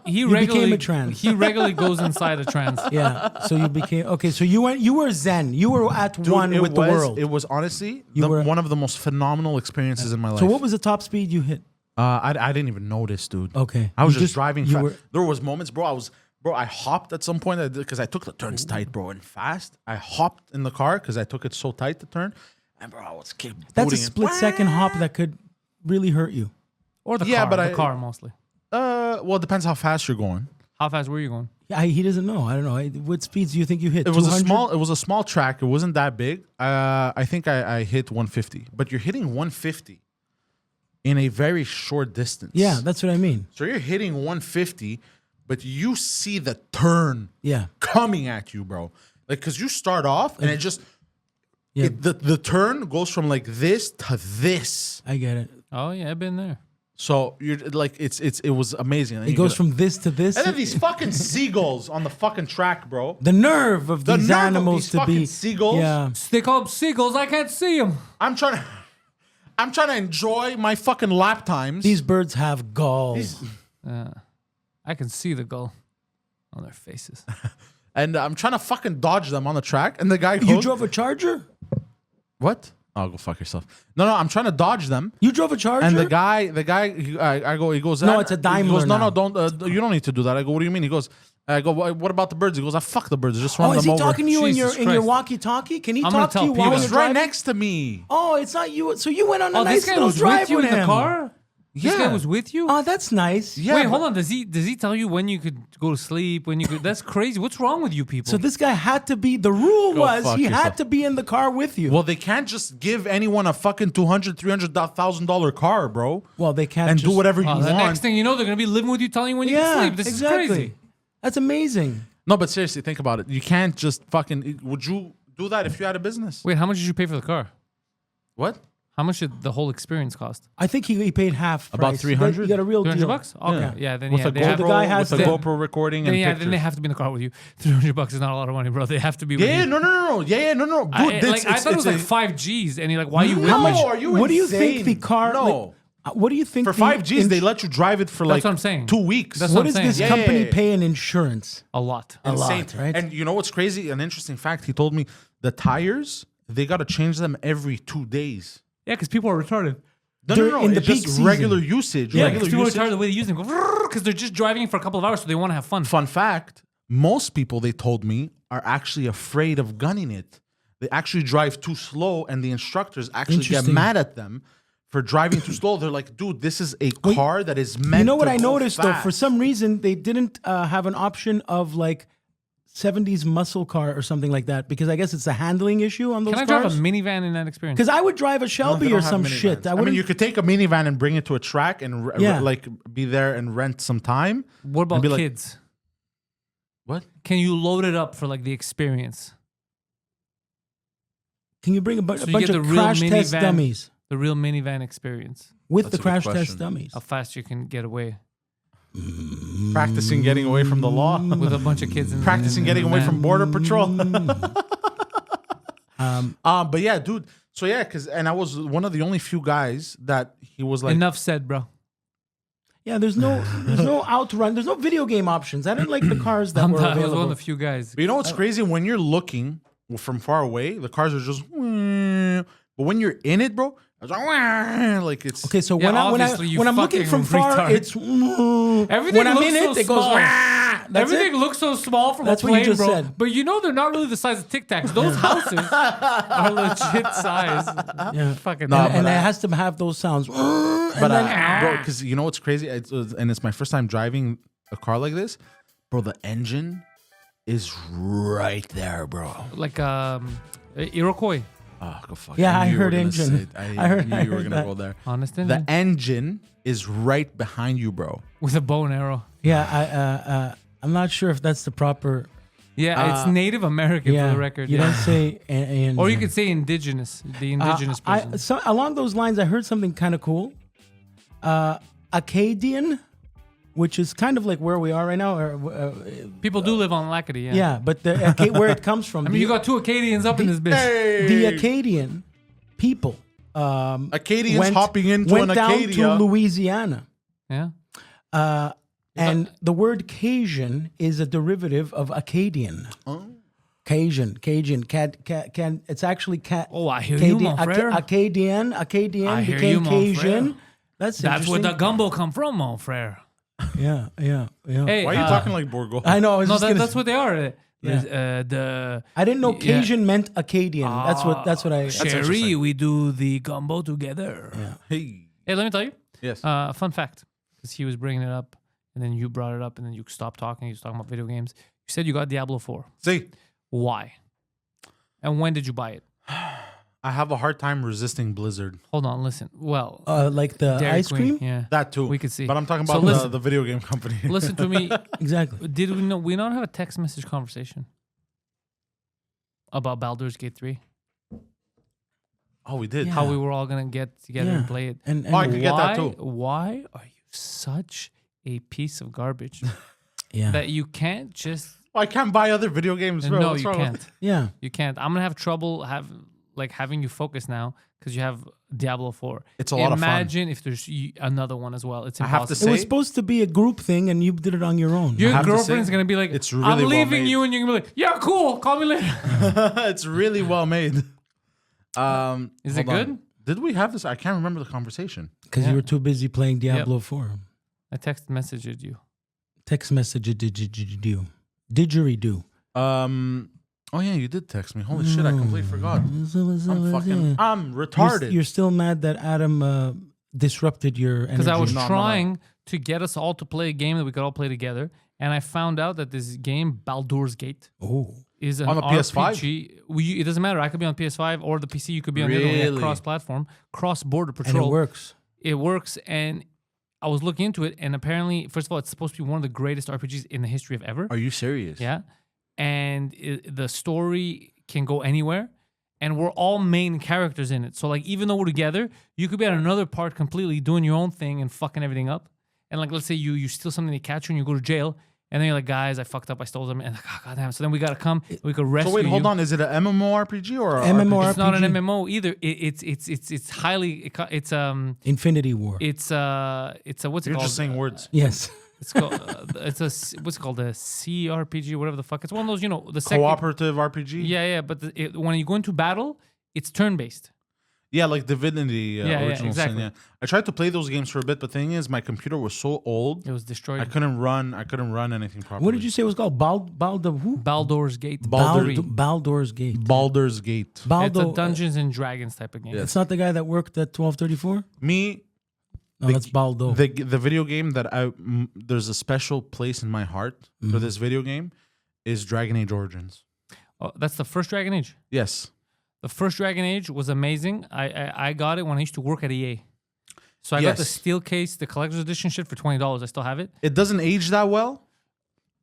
he became regularly a trance. He regularly goes inside a trance. Yeah. So you became okay. So you were zen. You were at one It with the world. It was honestly You were- one of the most phenomenal experiences in my life. So what was the top speed you hit? I didn't even notice, dude. Okay. I was You just driving you fast. were- There was moments, bro. I hopped at some point because I took the turns tight, bro, and fast. I hopped in the car because I took it so tight to turn, and bro, I was keep That's a booting it. split-second hop that could really hurt you. Or the Yeah, car. but the car mostly. Well, it depends how fast you're going. How fast were you going? Yeah, he doesn't know. I don't know. What speeds do you think you hit? It was 200? It was a small track. It wasn't that big. I think I hit 150, but you're hitting 150 in a very short distance. Yeah, that's what I mean. So you're hitting 150, but you see the turn Yeah. coming at you, bro. Like, cause you start off and it just Yeah. the turn goes from like this to this. I get it. Oh yeah, I've been there. So you're like it was amazing. And It you goes get- from this to this. and then these fucking seagulls on the fucking track, bro. The nerve of The these nerve of animals these to be fucking seagulls. Yeah. They call them seagulls. I can't see them. I'm trying to enjoy my fucking lap times. These birds have gall. I can see the gull on their faces. and I'm trying to fucking dodge them on the track. And the guy goes, You drove a Charger? what? Oh, go fuck yourself. No, I'm trying to dodge them. You drove a Charger? And the guy, he goes, No, it's a Daimler He goes, no, now. don't, you don't need to do that. I go, what do you mean? He goes, I go, what about the birds? He goes, I fuck the birds. Just run Oh, them is he over. talking to you in Jesus your Christ. walkie-talkie? Can he I'm gonna talk to tell you Peter. while He you're was right driving? next to me. Oh, it's not you. So you went on a Oh, nice this guy little was drive with you in the him. car. This guy Yeah. was with you. Oh, that's nice. Yeah, Wait, but- hold on. Does he tell you when you could go to sleep? When you could? That's crazy. What's wrong with you people? So this guy had to be. The rule Go was fuck he yourself. had to be in the car with you. Well, they can't just give anyone a fucking $200,000-$300,000 car, bro. Well, they can't and just, do whatever you the want. next thing you know, they're gonna be living with you, telling you when you Yeah, can sleep. This exactly. is crazy. That's amazing. No, but seriously, think about it. You can't just fucking. Would you do that if you had a business? Wait, how much did you pay for the car? What? How much did the whole experience cost? I think he paid half. About price. 300? You got a real deal. $300? Okay, yeah. Then With yeah, a they have, the guy has with a to- GoPro recording then, and yeah, pictures. then they have to be in the car with you. $300 is not a lot of money, bro. They have to be with Yeah, you. no. Dude, I thought it was like a- 5 G's, and you're like, why are you with No, me? are you What do you think insane? the car? No. like, what do you think For the 5 Gs, they ins- let you drive it for That's like what I'm saying. 2 weeks. That's What I'm does saying. this Yeah, company pay in insurance? A lot. A lot, Insane. right? And you know what's crazy? An interesting fact. He told me the tires, they got to change them every 2 days. Yeah, because people are retarded. in the it's peak just season. regular usage. Yeah, Regular because people are usage. tired of the way they use them. Because they're just driving for a couple of hours, so they want to have fun. Fun fact: most people, they told me, are actually afraid of gunning it. They actually drive too slow, and the instructors actually get Interesting. mad at them for driving too slow. They're like, "Dude, this is a car that is meant." You know what to I go noticed though? fast." For some reason, they didn't have an option of like 70s muscle car or something like that, because I guess it's a handling issue on those Can I drive a cars. minivan in that experience? Because I would drive a No, Shelby they or don't have some minivans. shit. I wouldn't. mean, you could take a minivan and bring it to a track and Yeah. like be there and rent some time. What about and be like, kids? What? Can you load it up for like the experience? Can you bring a, So you bunch get of the real crash test minivan. dummies The real minivan experience. with That's the a good crash question. test dummies? How fast you can get away Practicing getting away from the law. with a bunch of kids in Practicing getting away from border patrol. Um, But yeah, dude. So yeah, and I was one of the only few guys that he was like, Enough said, bro. Yeah, there's no outrun. There's no video game options. I didn't like the cars that were I was one available. of the few guys. But you know what's crazy? When you're looking from far away, the cars are just. But when you're in it, bro, it's like it's. Okay, so Yeah, when obviously, you when I'm looking fucking from far, retard. it's Everything when I'm looks in so it, it goes. small. That's Everything it. looks so small from That's a what you plane, just bro. said. But you know they're not really the size of Tic Tacs. Those houses are legit size. Yeah. Fucking No, and but it I- has to have those sounds. But bro, because you know what's crazy, and it's my first time driving a car like this, bro. The engine is right there, bro. like Iroquois. Oh, go fuck. Yeah, I knew you were heard gonna engine. say it. I heard- knew I you were heard gonna that. go there. Honest The engine. engine is right behind you, bro. With a bow and arrow. Yeah, I'm not sure if that's the proper. Yeah, it's Native American Yeah, for the record. you yeah. don't say. Or you could say indigenous. The indigenous person. So along those lines, I heard something kind of cool. Acadian, which is kind of like where we are right now. Or, People do live on Lackady, yeah. yeah, but where it comes from. I mean, you got two Acadians up in this bitch. the Acadian people. Acadians hopping into went an down Acadia. to Louisiana. Yeah. And the word Cajun is a derivative of Acadian. Oh. Cajun. It's actually Oh, I hear you, mon frere. Acadian I hear became you, mon Cajun. frere. That's That's where interesting. the gumbo come from, mon frere. Yeah. Hey, Why are you talking like Borgo? I know. I was No, just gonna that's say- what they are. Yeah. The I didn't know yeah. Cajun meant Acadian. That's what I. Sherry, interesting. we do the gumbo together. Hey. Hey, let me tell you. Yes. Fun fact, because he was bringing it up, and then you brought it up, and then you stopped talking. You was talking about video games. You said you got Diablo 4. See, Why? And when did you buy it? I have a hard time resisting Blizzard. Hold on, listen. Well, Like the Dairy ice Queen, cream. yeah. That too. We could see. But I'm talking So about listen. the video game company. Listen to me. Exactly. Did we not have a text message conversation about Baldur's Gate 3? Oh, we did. Yeah. How we were all gonna get together and play it. And Oh, I could get that too. Why are you such a piece of garbage yeah. that you can't just? I can't buy other video games, bro. No, What's you wrong with- can't. Yeah. You can't. I'm gonna have trouble having you focus now because you have Diablo 4. It's a lot of fun. Imagine if there's another one as well. It's I impossible. have to It was say- supposed to be a group thing, and you did it on your own. Your have to girlfriend's say, gonna be like, it's really I'm well leaving made. you, and you're gonna be like, yeah, cool. Call me later. It's really well made. Is it hold on. good? Did we have this? I can't remember the conversation. Because Yeah. you were too busy playing Diablo 4. I text messaged you. Text message didgeridoo. Didgeridoo. Oh yeah, you did text me. Holy shit, I completely forgot. I'm retarded. You're still mad that Adam disrupted your energy. Because I was No, no, no. trying to get us all to play a game that we could all play together, and I found out that this game, Baldur's Gate, Oh. is an On the PS5? RPG. It doesn't matter. I could be on PS5 or the PC. You could be on the other one. Really? Cross-platform, cross-border And patrol. it works. It works, and I was looking into it, and apparently, first of all, it's supposed to be one of the greatest RPGs in the history of ever. Are you serious? Yeah, and the story can go anywhere, and we're all main characters in it. So like, even though we're together, you could be at another part completely doing your own thing and fucking everything up. And like, let's say you steal something, they catch you, and you go to jail. And then you're like, guys, I fucked up, I stole them, and like, oh, goddamn. So then we gotta come, we could rescue So wait, hold you. on. Is it an MMORPG or a MMORPG? It's not an MMO either. It's highly it's Infinity War. it's a what's it You're called? just saying words. Yes. It's called what's it called, a CRPG, whatever the fuck. It's one of those, the second. Cooperative RPG. Yeah, but when you go into battle, it's turn based. Yeah, like Divinity Original Sin. exactly. Yeah, I tried to play those games for a bit, but the thing is, my computer was so old, It was destroyed. I couldn't run anything properly. What did you say it was called? Who? Baldur's Gate. Baldur- 3. Baldur's Gate. Baldur's Gate. It's Baldo. a Dungeons and Dragons type of game. Yes. It's not the guy that worked at 1234. Me, No, that's Baldo. the video game that there's a special place in my heart for this video game is Dragon Age Origins. Oh, that's the first Dragon Age. Yes. The first Dragon Age was amazing. I got it when I used to work at EA. So I got the Yes. steel case, the collector's edition shit for $20. I still have it. It doesn't age that well,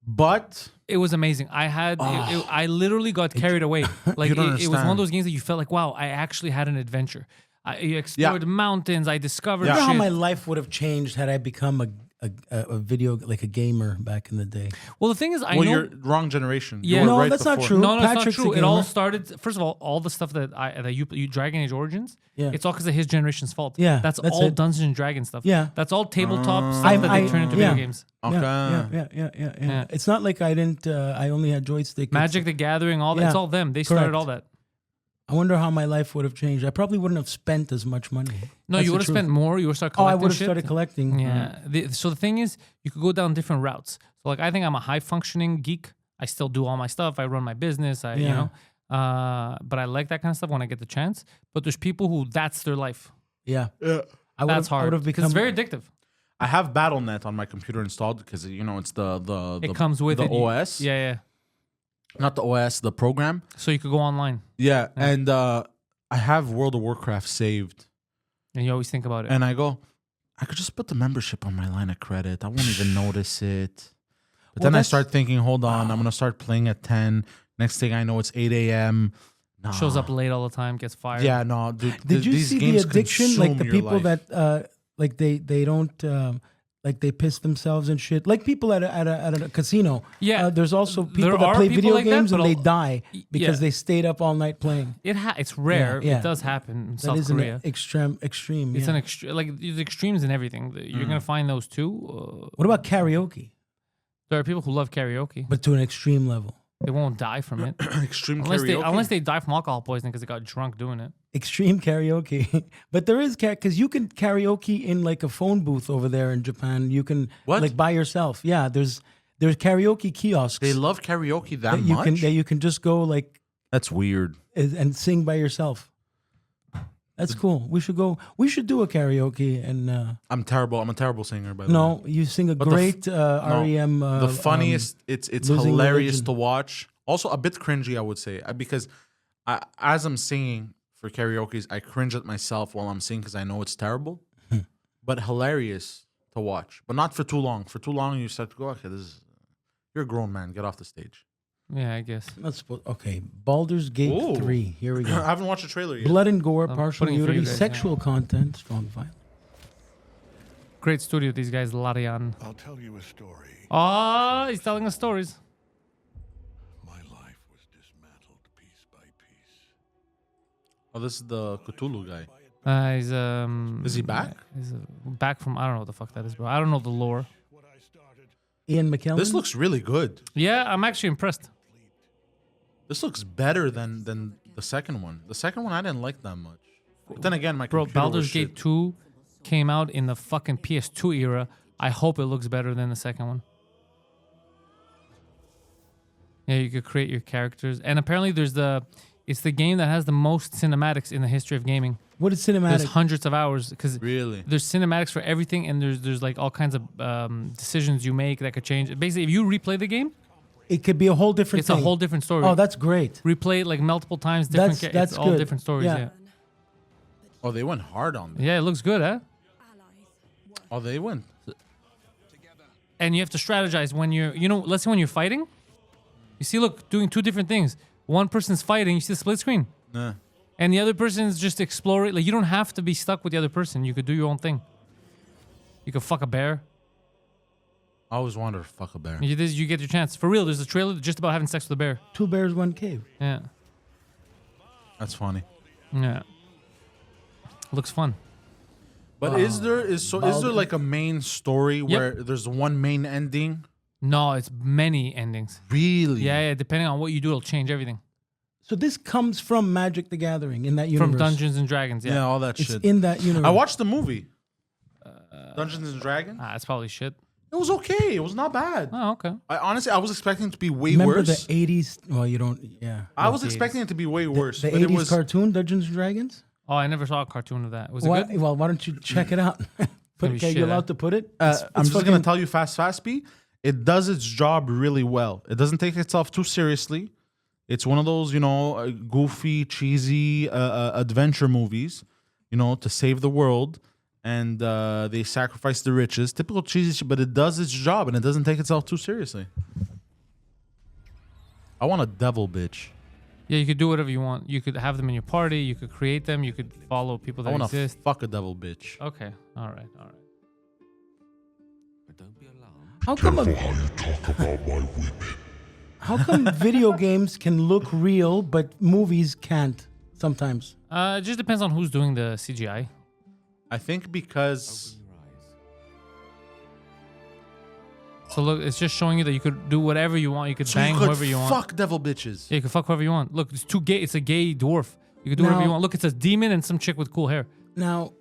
but It was amazing. I literally got carried away. Like don't it was one of understand. those games that you felt like, wow, I actually had an adventure. I explored mountains. I discovered I shit. know how my life would have changed had I become a video, like a gamer back in the day. Well, the thing is, I well, know. you're wrong generation. You Yeah. were No, right that's not before. true. No, it's Patrick's not a true. It all gamer. started. First of all the stuff that you Dragon Age Origins. Yeah. It's all because of his generation's fault. Yeah, that's that's all it. Dungeons and Dragons stuff. Yeah. that's all tabletop stuff I- that they turn into yeah. video games. Okay. Yeah. It's not like I didn't. I only had joystick. Magic the Gathering, all that. Yeah, It's all them. They started correct. all that. I wonder how my life would have changed. I probably wouldn't have spent as much money. No, That's you the would have truth. spent more. You would start Oh, I collecting. would have shit. started collecting. Yeah. So the thing is, you could go down different routes. So like, I think I'm a high functioning geek. I still do all my stuff. I run my business. You Yeah. know, but I like that kind of stuff when I get the chance. But there's people who that's their life. Yeah. Yeah. I would That's have, I hard would have because become it's very addictive. I have BattleNet on my computer installed because it's It comes with the it. OS. Yeah. Not the OS, the program. So you could go online Yeah, and I have World of Warcraft saved, and you always think about it. and I go, I could just put the membership on my line of credit. I won't even notice it. But then I that's- start thinking, hold on, I'm gonna start playing at 10. Next thing I know, it's 8 a.m. Nah. Shows up late all the time, gets fired. Yeah, no, dude. Did you these see the games addiction? Like the consume your people life. that like they don't like they piss themselves and shit. Like people at a casino. Yeah. There's also people There that are play people video like that, games but and they I'll- die because yeah. they stayed up all night playing. It's rare. Yeah. It does happen in That South is Korea. an extreme. It's yeah. an like there's extremes in everything. You're gonna find those too. What about karaoke? There are people who love karaoke. But to an extreme level. They won't die from it extreme unless karaoke. they die from alcohol poisoning because they got drunk doing it. Extreme karaoke. But there is because you can karaoke in like a phone booth over there in Japan. You can What? like by yourself. Yeah, there's karaoke kiosks They love karaoke that that you much. can you can just go like That's weird. and sing by yourself. That's cool. We should go. We should do a karaoke and I'm terrible. I'm a terrible singer, by the way. no, you sing a But the great REM. The funniest, it's Losing hilarious Religion. to watch. Also a bit cringy, I would say, because as I'm singing for karaoke's, I cringe at myself while I'm singing because I know it's terrible, but hilarious to watch. But not for too long. For too long, you start to go, okay, you're a grown man. Get off the stage. Yeah, I guess. Okay, Baldur's Gate Ooh. 3. Here we I go. haven't watched the trailer yet. Blood and gore, partial putting it for you nudity, guys, sexual content, strong violence. Great studio, these guys, Larian. I'll tell you a story. Oh, he's telling us stories. My life was dismantled piece by piece. Oh, this is the Cthulhu guy. He's Is he back? He's back from I don't know what the fuck that is, bro. I don't know the lore. What I started, Ian McKellen. This looks really good. Yeah, I'm actually impressed. This looks better than the second one. The second one I didn't like that much. But then again, my Bro, computer was Baldur's shit. Gate 2 came out in the fucking PS2 era. I hope it looks better than the second one. Yeah, you could create your characters. And apparently it's the game that has the most cinematics in the history of gaming. What is There's cinematic? hundreds of hours because Really? there's cinematics for everything and there's like all kinds of decisions you make that could change. Basically, if you replay the game, It could be a whole different it's thing. a whole different story. Oh, that's great. Replay it like multiple times, different That's it's all good. different stories, Yeah. yeah. Oh, they went hard on this. Yeah, it looks good, huh? Oh, they went. And you have to strategize when let's say when you're fighting. You see, look, doing two different things. One person's fighting, you see the split screen. Nah. And the other person's just exploring. Like, you don't have to be stuck with the other person. You could do your own thing. You could fuck a bear. I always wanted to fuck a bear. You get your chance. For real, there's a trailer just about having sex with a bear. 2 bears, 1 cave. Yeah. That's funny. Yeah. Looks fun. But is there like a main story where there's one main ending? No, it's many endings. Really? Yeah, depending on what you do, it'll change everything. So this comes from Magic the Gathering in that universe. From Dungeons and Dragons. Yeah, Yeah. all that It's shit. in that universe. I watched the movie. Dungeons and Dragons. It's probably shit. It was okay. It was not bad. Oh, okay. I was expecting it to be way Remember worse. the 80s? Well, you don't. Yeah. I was expecting it to be way worse. The but 80s it was cartoon Dungeons and Dragons. Oh, I never saw a cartoon of that. Was it Why, good? well, why don't you check it out? gonna be Okay, shit, you eh? allowed to put it? I'm It's just fucking- gonna tell you fast B. It does its job really well. It doesn't take itself too seriously. It's one of those, goofy, cheesy adventure movies, to save the world, and they sacrifice the riches. Typical cheesy shit, but it does its job and it doesn't take itself too seriously. I want a devil bitch. Yeah, you could do whatever you want. You could have them in your party. You could create them. You could follow people I that want to exist. fuck a devil bitch. Okay. All right. But don't be alarmed. How come, How you talk about my women. how come video games can look real, but movies can't sometimes? It just depends on who's doing the CGI. I think because Open your eyes. So look, it's just showing you that you could do whatever you want. You could so bang you could whoever you want. fuck devil bitches. Yeah, you can fuck whoever you want. Look, it's too gay. It's a gay dwarf. You can do whatever Now- you want. Look, it's a demon and some chick with cool hair. Now,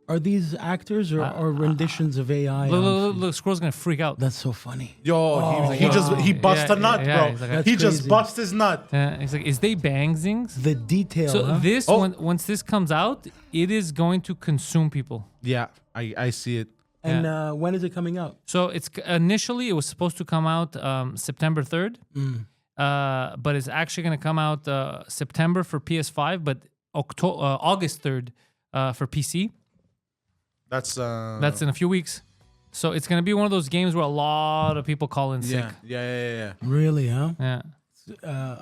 are these actors or renditions of AI? Look, Squirrel's gonna freak out. That's so funny. Yo, he bust Yeah, a nut, yeah, bro. he's like, That's he just crazy. bust his nut. He's like, is they bangsings? The detail. So huh? this, Oh. once this comes out, it is going to consume people. Yeah, I see it. And when is it coming out? So it's initially it was supposed to come out September 3rd, but it's actually going to come out September for PS5, but August 3rd for PC. That's That's in a few weeks. So it's going to be one of those games where a lot of people call in sick. yeah. Really, huh? Yeah.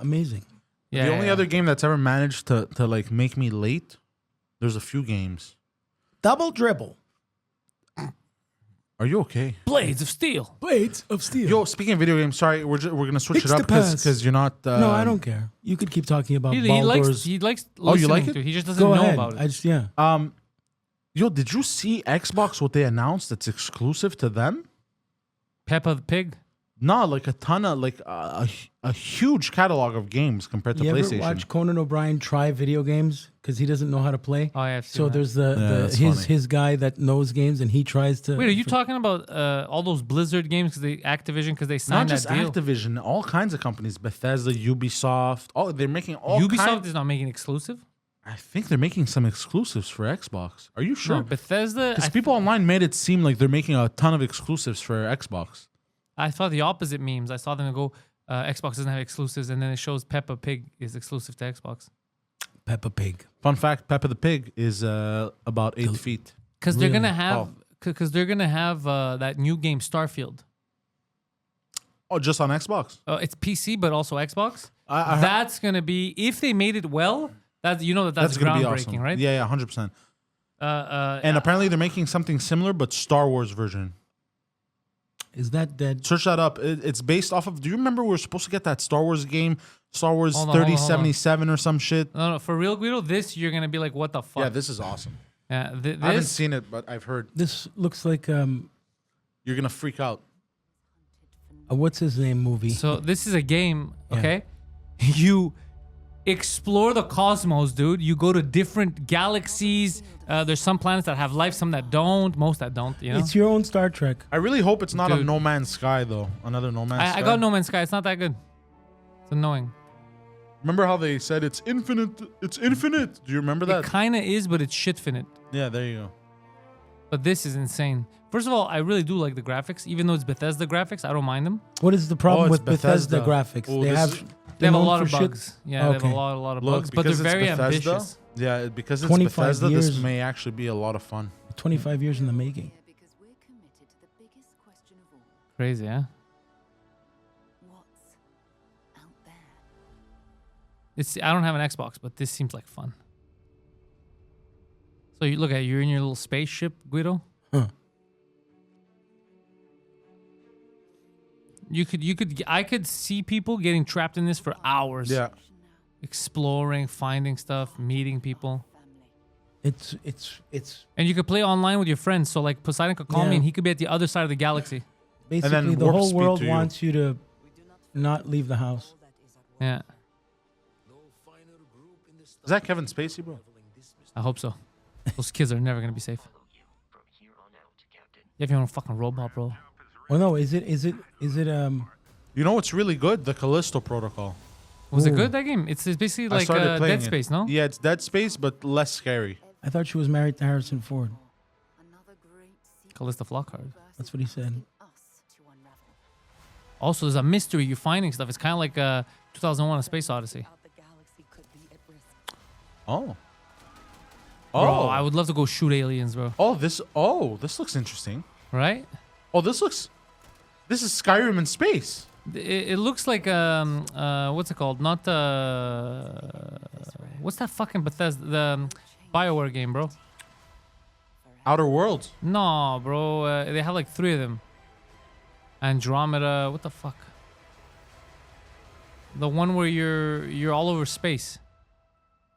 Amazing. Yeah. The only yeah. other game that's ever managed to like make me late, there's a few games. Double dribble. Are you okay? Blades of Steel. Blades of steel. Yo, speaking of video games, sorry, we're gonna switch It's it up the past. because you're not. no, I don't care. You could keep talking about He Baldur's. likes Oh, you like listening it? to it. He just doesn't Go know ahead. about it. I just yeah. Yo, did you see Xbox what they announced that's exclusive to them? Peppa the Pig. No, like a ton of like a huge catalog of games compared to You ever PlayStation. watch Conan O'Brien try video games because he doesn't know how to play? Oh, yeah, I've seen So that. there's that's his funny. his guy that knows games and he tries to. Wait, are you talking about all those Blizzard games because they Activision because they Not signed just that deal? Activision, all kinds of companies, Bethesda, Ubisoft, they're making all Ubisoft kind- is not making exclusive. I think they're making some exclusives for Xbox. Are you sure? No, Bethesda. Because people online made it seem like they're making a ton of exclusives for Xbox. I saw the opposite memes. I saw them go, Xbox doesn't have exclusives, and then it shows Peppa Pig is exclusive to Xbox. Peppa Pig? Fun fact: Peppa the Pig is about 8 feet. Because they're gonna Really? have, that new game Starfield. Oh, just on Xbox? It's PC, but also Xbox. I- That's gonna be if they made it well. That's That's gonna be groundbreaking, awesome, right? Yeah, 100%. And And apparently they're making something similar, but Star Wars version. Is that dead? Search that up. It's based off of. Do you remember we were supposed to get that Star Wars game, Star Wars Hold on, hold on, hold on. 3077 or some shit? no, for real, Guido. This you're gonna be like, what the fuck? Yeah, this is awesome. Yeah, I haven't this. seen it, but I've heard This looks like you're gonna freak out. a what's his name movie. So this is a game, Yeah. okay? You explore the cosmos, dude. You go to different galaxies. There's some planets that have life, some that don't, most that don't. You know. It's your own Star Trek. I really hope it's not a Dude. No Man's Sky though. Another No Man's Sky. I got No Man's Sky. It's not that good. It's annoying. Remember how they said it's infinite? It's infinite. Do you remember that? It kind of is, but it's shitfinite. Yeah, there you go. But this is insane. First of all, I really do like the graphics, even though it's Bethesda graphics. I don't mind them. What is the problem it's with Bethesda, Bethesda. graphics? Oh, they this have is- They have a known lot for of shit? bugs. Yeah, they have Okay. a lot of Look, bugs, but they're because it's very Bethesda, ambitious. Yeah, because it's 25 Bethesda, years. this may actually be a lot of fun. 25 years in the making. Because we're committed to the biggest question of all. Crazy, huh? What's out there? I don't have an Xbox, but this seems like fun. So you look at you're in your little spaceship, Guido. Huh. I could see people getting trapped in this for hours. Yeah. Exploring, finding stuff, meeting people. It's And you could play online with your friends. So like Poseidon could call me Yeah. and he could be at the other side of the galaxy. basically the warp whole speed world to you. wants you to not leave the house. Yeah. Is that Kevin Spacey, bro? I hope so. Those kids are never gonna be safe. You have your own fucking robot, bro. Well, no, is it You know what's really good? The Callisto Protocol. Was it Ooh. good, that game? It's basically I like started playing Dead it. Space, no? Yeah, it's Dead Space, but less scary. I thought she was married to Harrison Ford. Another great secret Callista Flockhart. That's what he said. us to unravel. Also, there's a mystery. You're finding stuff. It's kind of like 2001: A Space Odyssey. Out the galaxy could be at risk. Oh. Bro, I would love to go shoot aliens, bro. This looks interesting. Right? Oh, this is Skyrim in space. It looks like what's it called? Not what's that fucking Bethesda, the BioWare game, bro? Outer Worlds. No, bro. They have like 3 of them. Andromeda. What the fuck? The one where you're all over space.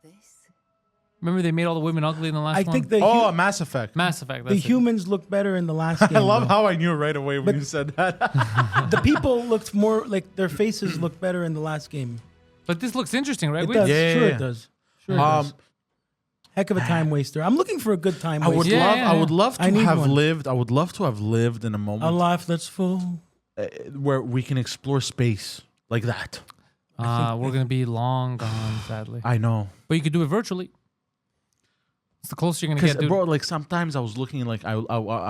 This Remember they made all the women ugly in the last I one? think the Mass Effect. Mass Effect. the That's it. humans look better in the last game. I love though. how I knew right away when But- you said that. The people looked more like their faces look better in the last game. But this looks interesting, right? It Guido? does. Yeah, Sure, yeah, it yeah. does. Sure, it does. Heck of a time waster. I'm looking for a good time I would waster. Yeah, love. yeah, I yeah. would love to I need have one. lived. I would love to have lived in a A moment life that's full. where we can explore space like that. We're gonna be long gone, sadly. I know. But you could do it virtually. It's the closest you're gonna Because get, dude. bro, like sometimes I was looking like I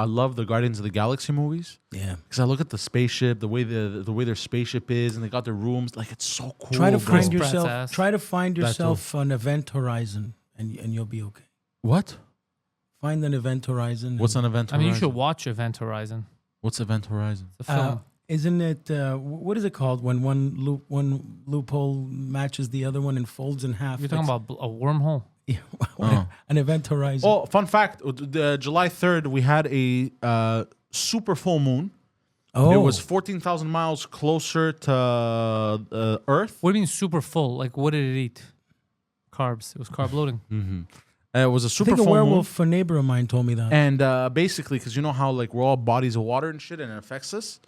love the Guardians of the Galaxy movies Yeah. because I look at the spaceship, the way their spaceship is, and they got their rooms. Like it's so cool. Try to bro. find Brat's yourself. ass. Try to find That too. yourself an event horizon, and you'll be okay. What? Find an event horizon. What's an event? I mean, you Horizon? should watch Event Horizon. What's Event Horizon? The film. Isn't it? What is it called when one loophole matches the other one and folds in half? You're talking about a wormhole. Yeah, Oh. an event horizon. Oh, fun fact: July 3rd, we had a super full moon. Oh. It was 14,000 miles closer to Earth. What do you mean super full? Like, what did it eat? Carbs. It was carb loading. It was a I super think a full moon. werewolf, a neighbor of mine, told me that. And basically, because you know how like we're all bodies of water and shit, and it affects us,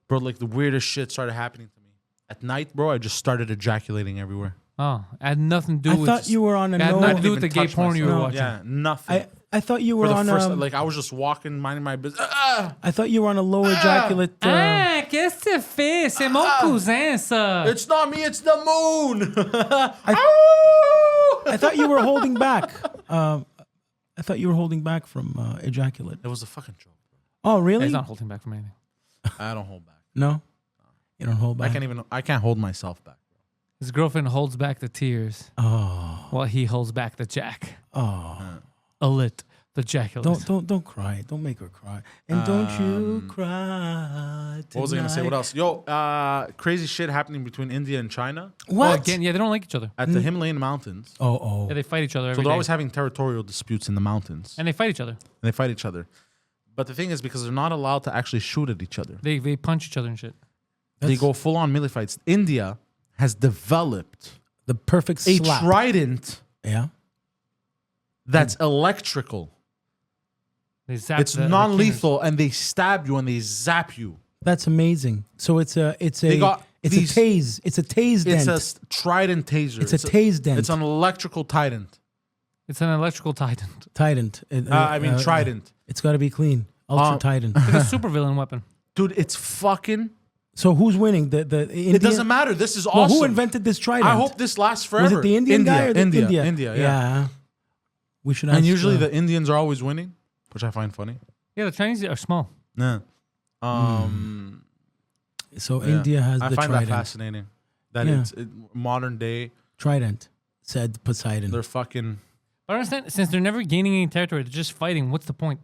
bro. Like the weirdest shit started happening to me at night, bro. I just started ejaculating everywhere. Oh, it had nothing to do I with. thought you were on a it had no. nothing to do Even with the gay touch porn you were myself. watching. Yeah, nothing. I thought you were For the on first, a. like I was just walking, minding my business. I thought you were on a low ejaculate. qu'est-ce que tu fais? C'est mon cousin, ça. It's not me, it's the moon. I thought you were holding back. I thought you were holding back from ejaculate. It was a fucking joke. Oh, really? He's not holding back from anything. I don't hold back. No, you don't hold back. I can't hold myself back. His girlfriend holds back the tears Oh, while he holds back the jack. oh. A lit. The jaculate. Don't cry. Don't make her cry. And don't you cry. What was I gonna say? What else? Yo, crazy shit happening between India and China What? Oh, again, yeah, they don't like each other. at the Himalayan mountains. Oh. Yeah, they fight each other So every they're day. always having territorial disputes in the mountains, And they fight each other. and they fight each other. But the thing is, because they're not allowed to actually shoot at each other, They punch each other and shit. they go full on melee fights. India has developed The perfect a slap. trident Yeah. that's electrical. They zap It's the non-lethal, and they stab you and they zap you. That's amazing. So it's a They got it's these- a tase. It's a tase It's dent. a trident taser. It's a tase dent. It's an electrical trident. It's an electrical titan. Tident. Trident. It's got to be clean. Ultra tident. It's like a supervillain weapon. Dude, it's fucking... So who's winning? The Indian? It doesn't matter. This is Well, awesome. who invented this trident? I hope this lasts forever. Was it the Indian guy or the India, yeah. We should ask. And usually the Indians are always winning, which I find funny. Yeah, the Chinese are small. Yeah. So Yeah. India has I the find trident. that fascinating. That Yeah. it's modern day, Trident, said Poseidon. they're fucking... But I understand, since they're never gaining any territory, they're just fighting. What's the point?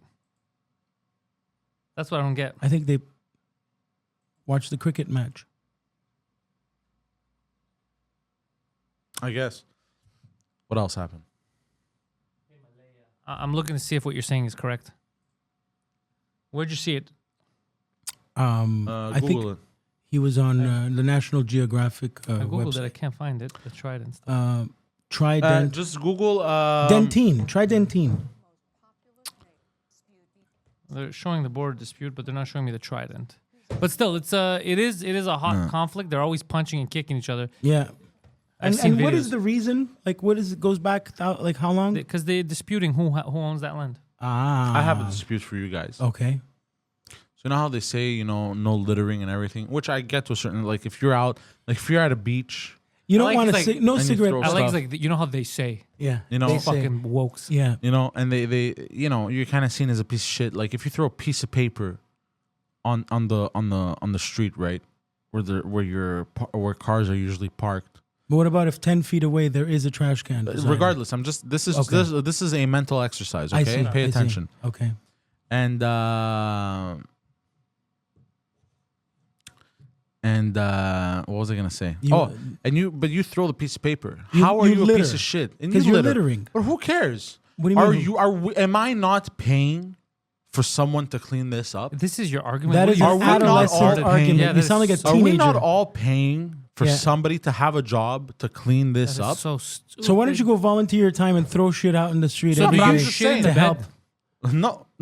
That's what I don't get. I think they watched the cricket match. I guess. What else happened? I'm looking to see if what you're saying is correct. Where'd you see it? I think Google it. he was on the National Geographic I googled it. I website. can't find it. The trident stuff. Trident. Just Google... Dentine. Tridentine. They're showing the border dispute, but they're not showing me the trident. But still, it is a hot conflict. They're always punching and kicking each other. Yeah. I've And seen what videos. is the reason? Like, what is it? Goes back like how long? Because they're disputing who owns that land. I have a dispute for you guys. Okay. So you know how they say, no littering and everything, which I get to a certain, like if you're out, like if you're at a beach, You don't like- want to like- say no and you cigarette. throw I like stuff. you know how they say Yeah. You know, they say- fucking wokes. Yeah. and they you're kind of seen as a piece of shit. Like if you throw a piece of paper on the street, right, where cars are usually parked. But what about if 10 feet away there is a trash can? beside it? Regardless, this is a mental exercise. I Okay, see. pay I see. attention. Okay. And what was I gonna say? But you throw the piece of paper. How are you you a litter. piece of shit? And 'Cause you you're litter. littering. But who cares? What do you mean? Am I not paying for someone to clean this up? This is your argument. That What is are your you we not adolescent all paying- argument. Yeah, you that sound is like a so- Are teenager. we not all paying for Yeah. somebody to have a job to clean this That is up? so stupid. So why don't you go volunteer your time and throw shit out in the street So every do I'm you day just shit in saying the to bed? help?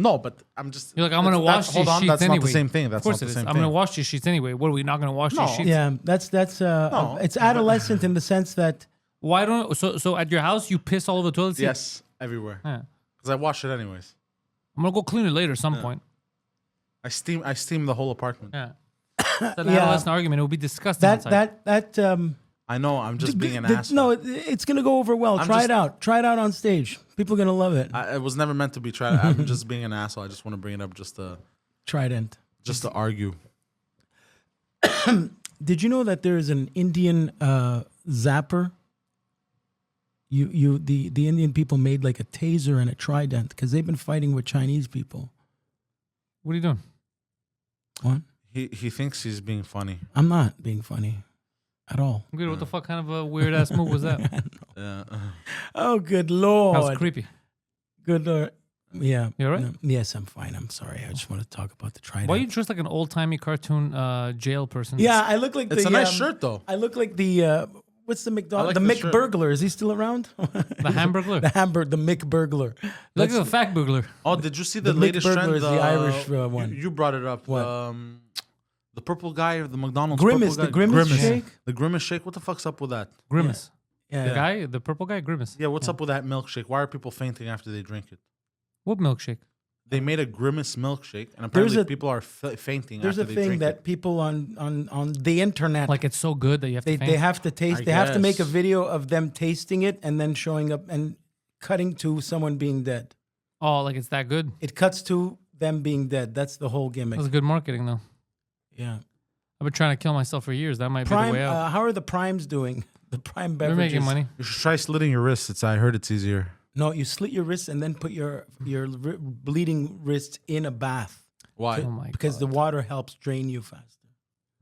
No, but I'm just. You're like, I'm gonna that's- wash these Hold on, sheets that's anyway. not the same thing. That's Of course not it the is. same I'm thing. gonna wash these sheets anyway. What are we not gonna wash No. these sheets? Yeah, that's No. it's adolescent in the sense that Why don't so at your house you piss all over the toilet seat? Yes, everywhere. Yeah. Because I wash it anyways. I'm gonna go clean it later at some point. I steam the whole apartment. Yeah. It's an Yeah. adolescent argument. It would be disgusting. that outside. that I know. I'm just being an th- asshole. no, it's gonna go over well. I'm Try just- it out. Try it out on stage. People are gonna love it. It was never meant to be tried. I'm just being an asshole. I just want to bring it up just Trident. to argue. Did you know that there is an Indian zapper? The Indian people made like a taser and a trident because they've been fighting with Chinese people. What are you doing? What? He thinks he's being funny. I'm not being funny at all. Guido, what the fuck kind of a weird ass move was that? That Yeah. Oh, good lord! was creepy. Good lord. Yeah. You all right? No, yes, I'm fine. I'm sorry. I just want to talk about the trident. Why are you dressed like an old timey cartoon jail person? Yeah, I look like It's the. a nice shirt though. I look like the. What's the McDonald? like the the Mick shirt. Burglar. Is he still around? The Hamburglar. The Hamburg. The Mick Burglar. Look at the fact burglar. Oh, did you see the The Mick latest Burglar trend? is the Irish one. You brought it up. What? The purple guy of the McDonald's. Grimace, purple the guy. Grimace shake? The Grimace shake. What the fuck's up with that? Grimace. Yeah. The guy, the purple guy, Grimace. Yeah, what's up with that milkshake? Why are people fainting after they drink it? What milkshake? They made a Grimace milkshake, and apparently a- people are fainting There's after a they thing drink that it. people on the internet Like it's so good that you have to they faint? have to taste. I They have to make a guess. video of them tasting it and then showing up and cutting to someone being dead. Oh, like it's that good? It cuts to them being dead. That's the whole That gimmick. was good marketing though. Yeah. I've been trying to kill myself for years. That might be Prime. the way out. How are the primes doing? The prime They're beverages. making money. You should try slitting your wrists. I heard it's easier. No, you slit your wrists and then put your bleeding wrist in a bath Why? Oh my because god. the water helps drain you faster.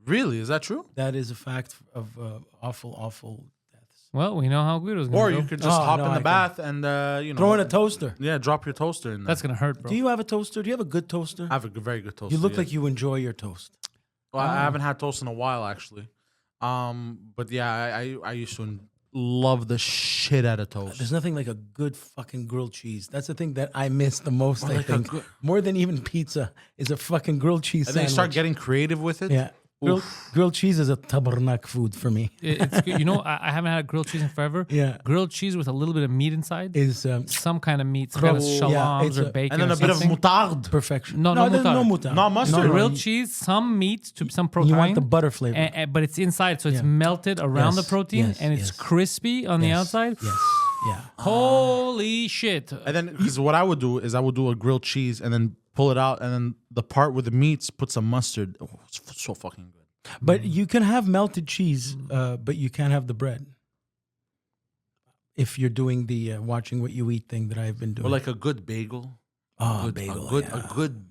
Really? Is that true? That is a fact of awful deaths. Well, we know how Guido's gonna Or go. you could just Oh, hop no, in I the can- bath and Throw in a toaster. Yeah, drop your toaster in there. That's gonna hurt, bro. Do you have a toaster? Do you have a good toaster? I have a very good toaster. You look yes. like you enjoy your toast. Well, I haven't had toast in a while actually. But yeah, I used to love the shit out of toast. There's nothing like a good fucking grilled cheese. That's the thing that I miss the most. Or I like a think good- more than even pizza is a fucking grilled cheese And then you sandwich. start getting creative with it. yeah, grilled cheese is a tabarnak food for me. It's good. You know, I haven't had grilled cheese in forever. Yeah. Grilled cheese with a little bit of meat inside. Is Some kind of meat, some kind of Yeah, shalloms it's or a- bacon. And then or a bit of something. moutarde. perfection. No, no there's no moutarde. moutarde. No mustard. No, Grilled you- cheese, some meat to some protein. You want the butter flavor. but it's inside, so it's Yeah. melted around the Yes, protein, yes, and it's yes. crispy on the Yes, outside. Yes. Yeah. Holy shit! And then, because what I would do is I would do a grilled cheese and then pull it out, and then the part with the meats, put some mustard. Oh, it's so fucking good. But you can have melted cheese, but you can't have the bread. If you're doing the watching what you eat thing that I've been doing. Or like a good bagel. oh, a bagel. good, yeah. a good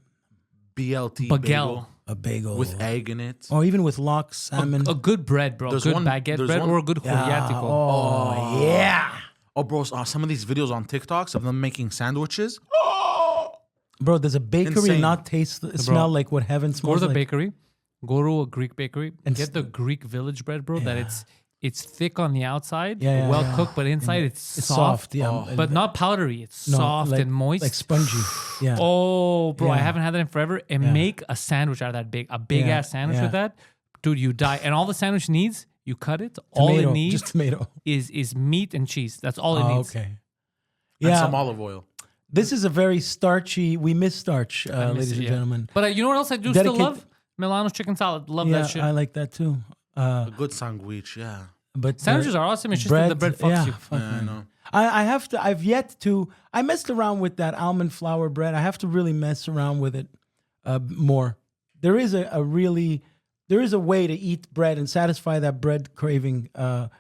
BLT Bagel. bagel A bagel. with egg in it. Or even with lox, salmon. A good bread, bro. There's Good one- baguette there's bread one- or a good Yeah. coriatico. Oh, yeah. Oh, bro, some of these videos on TikToks of them making sandwiches. Bro, does a bakery Insane. not smell like what heaven Go to smells the like? bakery. Go to a Greek bakery. And Get the Greek village bread, bro. That Yeah. it's thick on the outside, Yeah, yeah, well yeah. cooked, but inside it's It's soft. soft, yeah. But not powdery. It's No, soft like- and moist. Like spongy. Yeah. Oh, bro, I Yeah. haven't had that in forever. And Yeah. make a sandwich out of that a big Yeah, ass sandwich yeah. with that, dude. You die. And all the sandwich needs, You cut it. All Tomato, it needs just tomato. is meat and cheese. That's all it Oh, needs. okay. And Yeah, some olive oil. this is a very starchy. We miss starch, I miss ladies it, and yeah. gentlemen. But you know what else I do still Dedicate- love? Milano's chicken salad. Love Yeah, that shit. I like that too. A good sandwich, yeah. But Sandwiches are awesome. It's just that the bread fucks yeah, you. fuck, Yeah, I man. know. I have to. I've yet to. I messed around with that almond flour bread. I have to really mess around with it more. There is a way to eat bread and satisfy that bread craving. Don't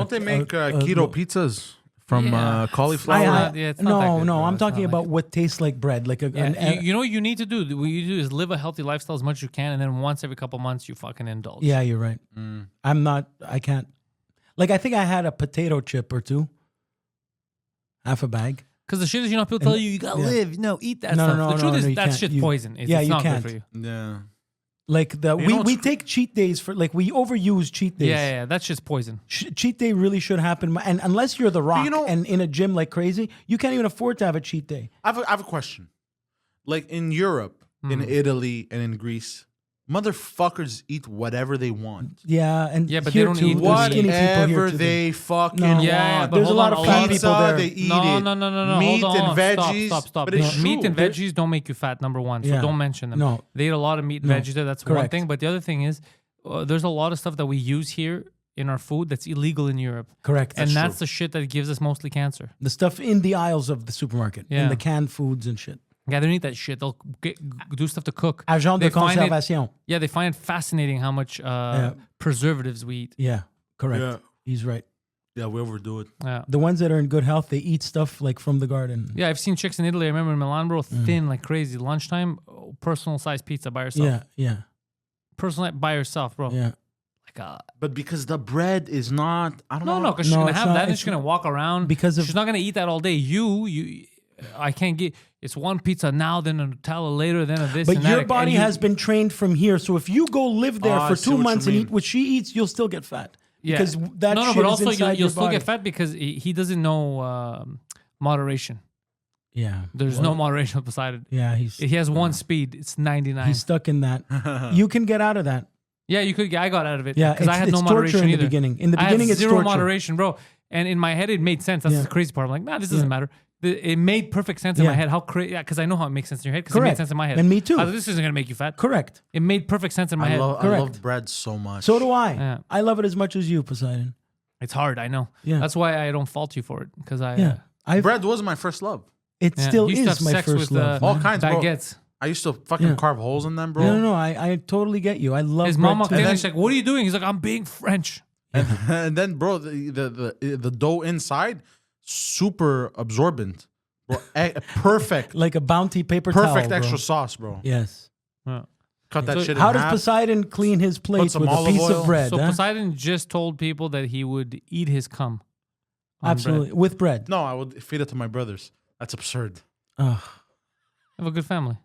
they make keto pizzas from Yeah. cauliflower? It's not that No, good, no. bro. I'm It's not talking like about what tastes like bread, like a. Yeah, you know what you need to do? What you do is live a healthy lifestyle as much as you can, and then once every couple months you fucking indulge. Yeah, you're right. Mm. I'm not. I can't. Like I think I had a potato chip or two. Half a bag. Because the shit is, people tell you gotta yeah. live. No, eat that No, stuff. no, The truth no, is you that can't. shit's You- poison. It's, yeah, it's you not can't. good for you. Yeah. Like You know we what's take cheat days for we overuse cheat days. Yeah, that shit's poison. Cheat day really should happen, and unless you're the Rock you know- and in a gym like crazy, you can't even afford to have a cheat day. I have a question. Like in Europe, in Italy, and in Greece, motherfuckers eat whatever they want. Yeah, and Yeah, but they here don't too, eat there's skinny people here Whatever too. they fucking No. want. Yeah, but There's a hold lot on, of a lot fat of people Pizza, there. they eat no, it. no. Meat Hold on. and veggies. Stop. But it's Meat true. and veggies don't make you fat, number one. So Yeah. don't mention them. No. They eat a lot of meat and No. veggies there. That's one Correct. thing. But the other thing is, there's a lot of stuff that we use here in our food that's illegal in Europe. Correct. And that's true. the shit that gives us mostly cancer. the stuff in the aisles of the supermarket, Yeah. in the canned foods and shit. Yeah, they don't eat that shit. They'll do stuff to cook. Agent They de find it- conservation. Yeah, they find it fascinating how much preservatives we eat. Yeah, correct. Yeah. He's right. Yeah, we overdo it. Yeah. The ones that are in good health, they eat stuff like from the garden. Yeah, I've seen chicks in Italy. I remember in Milan, bro, thin like crazy. Lunchtime, personal size pizza by herself. Yeah, Personal by herself, bro. yeah. Like But because the bread is not, I don't know. no, because she's No, gonna it's have not- that and it's she's gonna walk around. because of- she's not gonna eat that all day. I can't get. It's one pizza now, then a Nutella later, then a this. But and that. your And body you- has been trained from here, so if you go live there Oh, I for see 2 what you months and mean. eat what she eats, you'll still get fat. Yeah. Because that no, shit but is also inside you'll your still body. get fat because he doesn't know moderation. Yeah. There's no moderation with Poseidon. Yeah, He has one speed. It's 99. he's stuck in that. You can get out of that. Yeah, you could. I got out of it. Yeah, because I had no it's torture moderation in the either. beginning. In the I had beginning, it's zero torture. moderation, bro. And in my head, it made sense. That's Yeah. the crazy part. I'm like, nah, this doesn't Yeah. matter. It made perfect sense in my Yeah. head. How crazy? Yeah, because I know how it makes sense in your head. Because it made Correct. sense in my head. And me too. I was like, this isn't gonna make you fat. Correct. It made perfect sense in my I head. love Correct. bread so much. So do I. Yeah. I love it as much as you, Poseidon. It's hard. I know. Yeah. That's why I don't fault you for it. Because Yeah. Bread was my first love. It Yeah. still You used to is have my sex first with, love. All man. kinds, bro. baguettes. I used to fucking Yeah. carve holes in them, bro. No, I totally get you. I love His bread mom walked too. in and she's like, "What are you doing?" He's like, "I'm being French." And then, bro, the dough inside, super absorbent, bro. Perfect, Like a Bounty paper perfect towel, extra bro. sauce, bro. Yes. Yeah. Cut that So shit. How in does half. Poseidon clean his plate some with a olive piece oil. of bread? So huh? Poseidon just told people that he would eat his cum. on Absolutely. bread. With bread. No, I would feed it to my brothers. That's absurd. Ugh. Have a good family.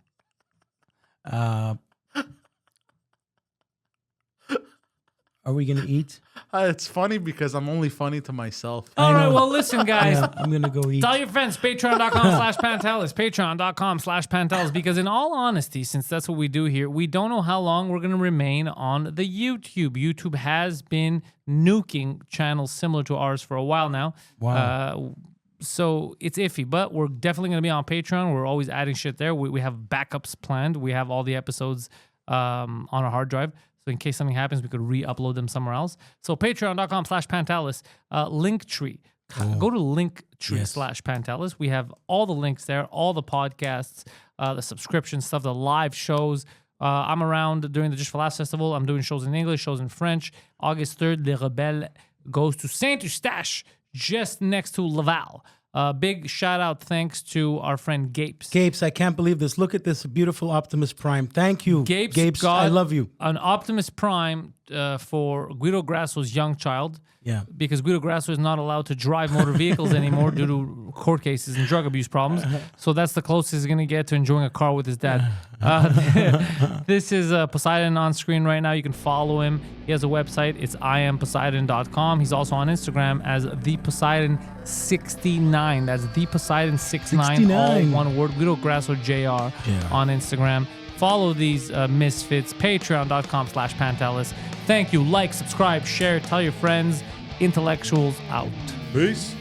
Are we going to eat? It's funny because I'm only funny to myself. All right. know. Well, listen, guys. Yeah, I'm going to go eat. Tell your friends, patreon.com/Pantelis, patreon.com/Pantelis, because in all honesty, since that's what we do here, we don't know how long we're going to remain on the YouTube. YouTube has been nuking channels similar to ours for a while now. Wow. So it's iffy, but we're definitely going to be on Patreon. We're always adding shit there. We have backups planned. We have all the episodes on our hard drive. So in case something happens, we could re-upload them somewhere else. So patreon.com/Pantelis, Linktree. Go to Linktree/Pantelis. We have all the links there, all the podcasts, the subscription stuff, the live shows. I'm around during the Just for Laughs Festival. I'm doing shows in English, shows in French. August 3rd, Les Rebelles goes to Saint-Eustache, just next to Laval. Big shout out, thanks to our friend Gapes. Gapes, I can't believe this. Look at this beautiful Optimus Prime. Thank you. Gapes got I love you. An Optimus Prime for Guido Grasso's young child. Yeah. Because Guido Grasso is not allowed to drive motor vehicles anymore due to court cases and drug abuse problems. So that's the closest he's going to get to enjoying a car with his dad. This is Poseidon on screen right now. You can follow him. He has a website. It's iamposeidon.com. He's also on Instagram as theposeidon69. That's theposeidon69, all 69. one word. Guido Grasso JR on Instagram. Follow these misfits. Patreon.com/Pantelis. Thank you. Like, subscribe, share, tell your friends. Intellectuals out. Peace.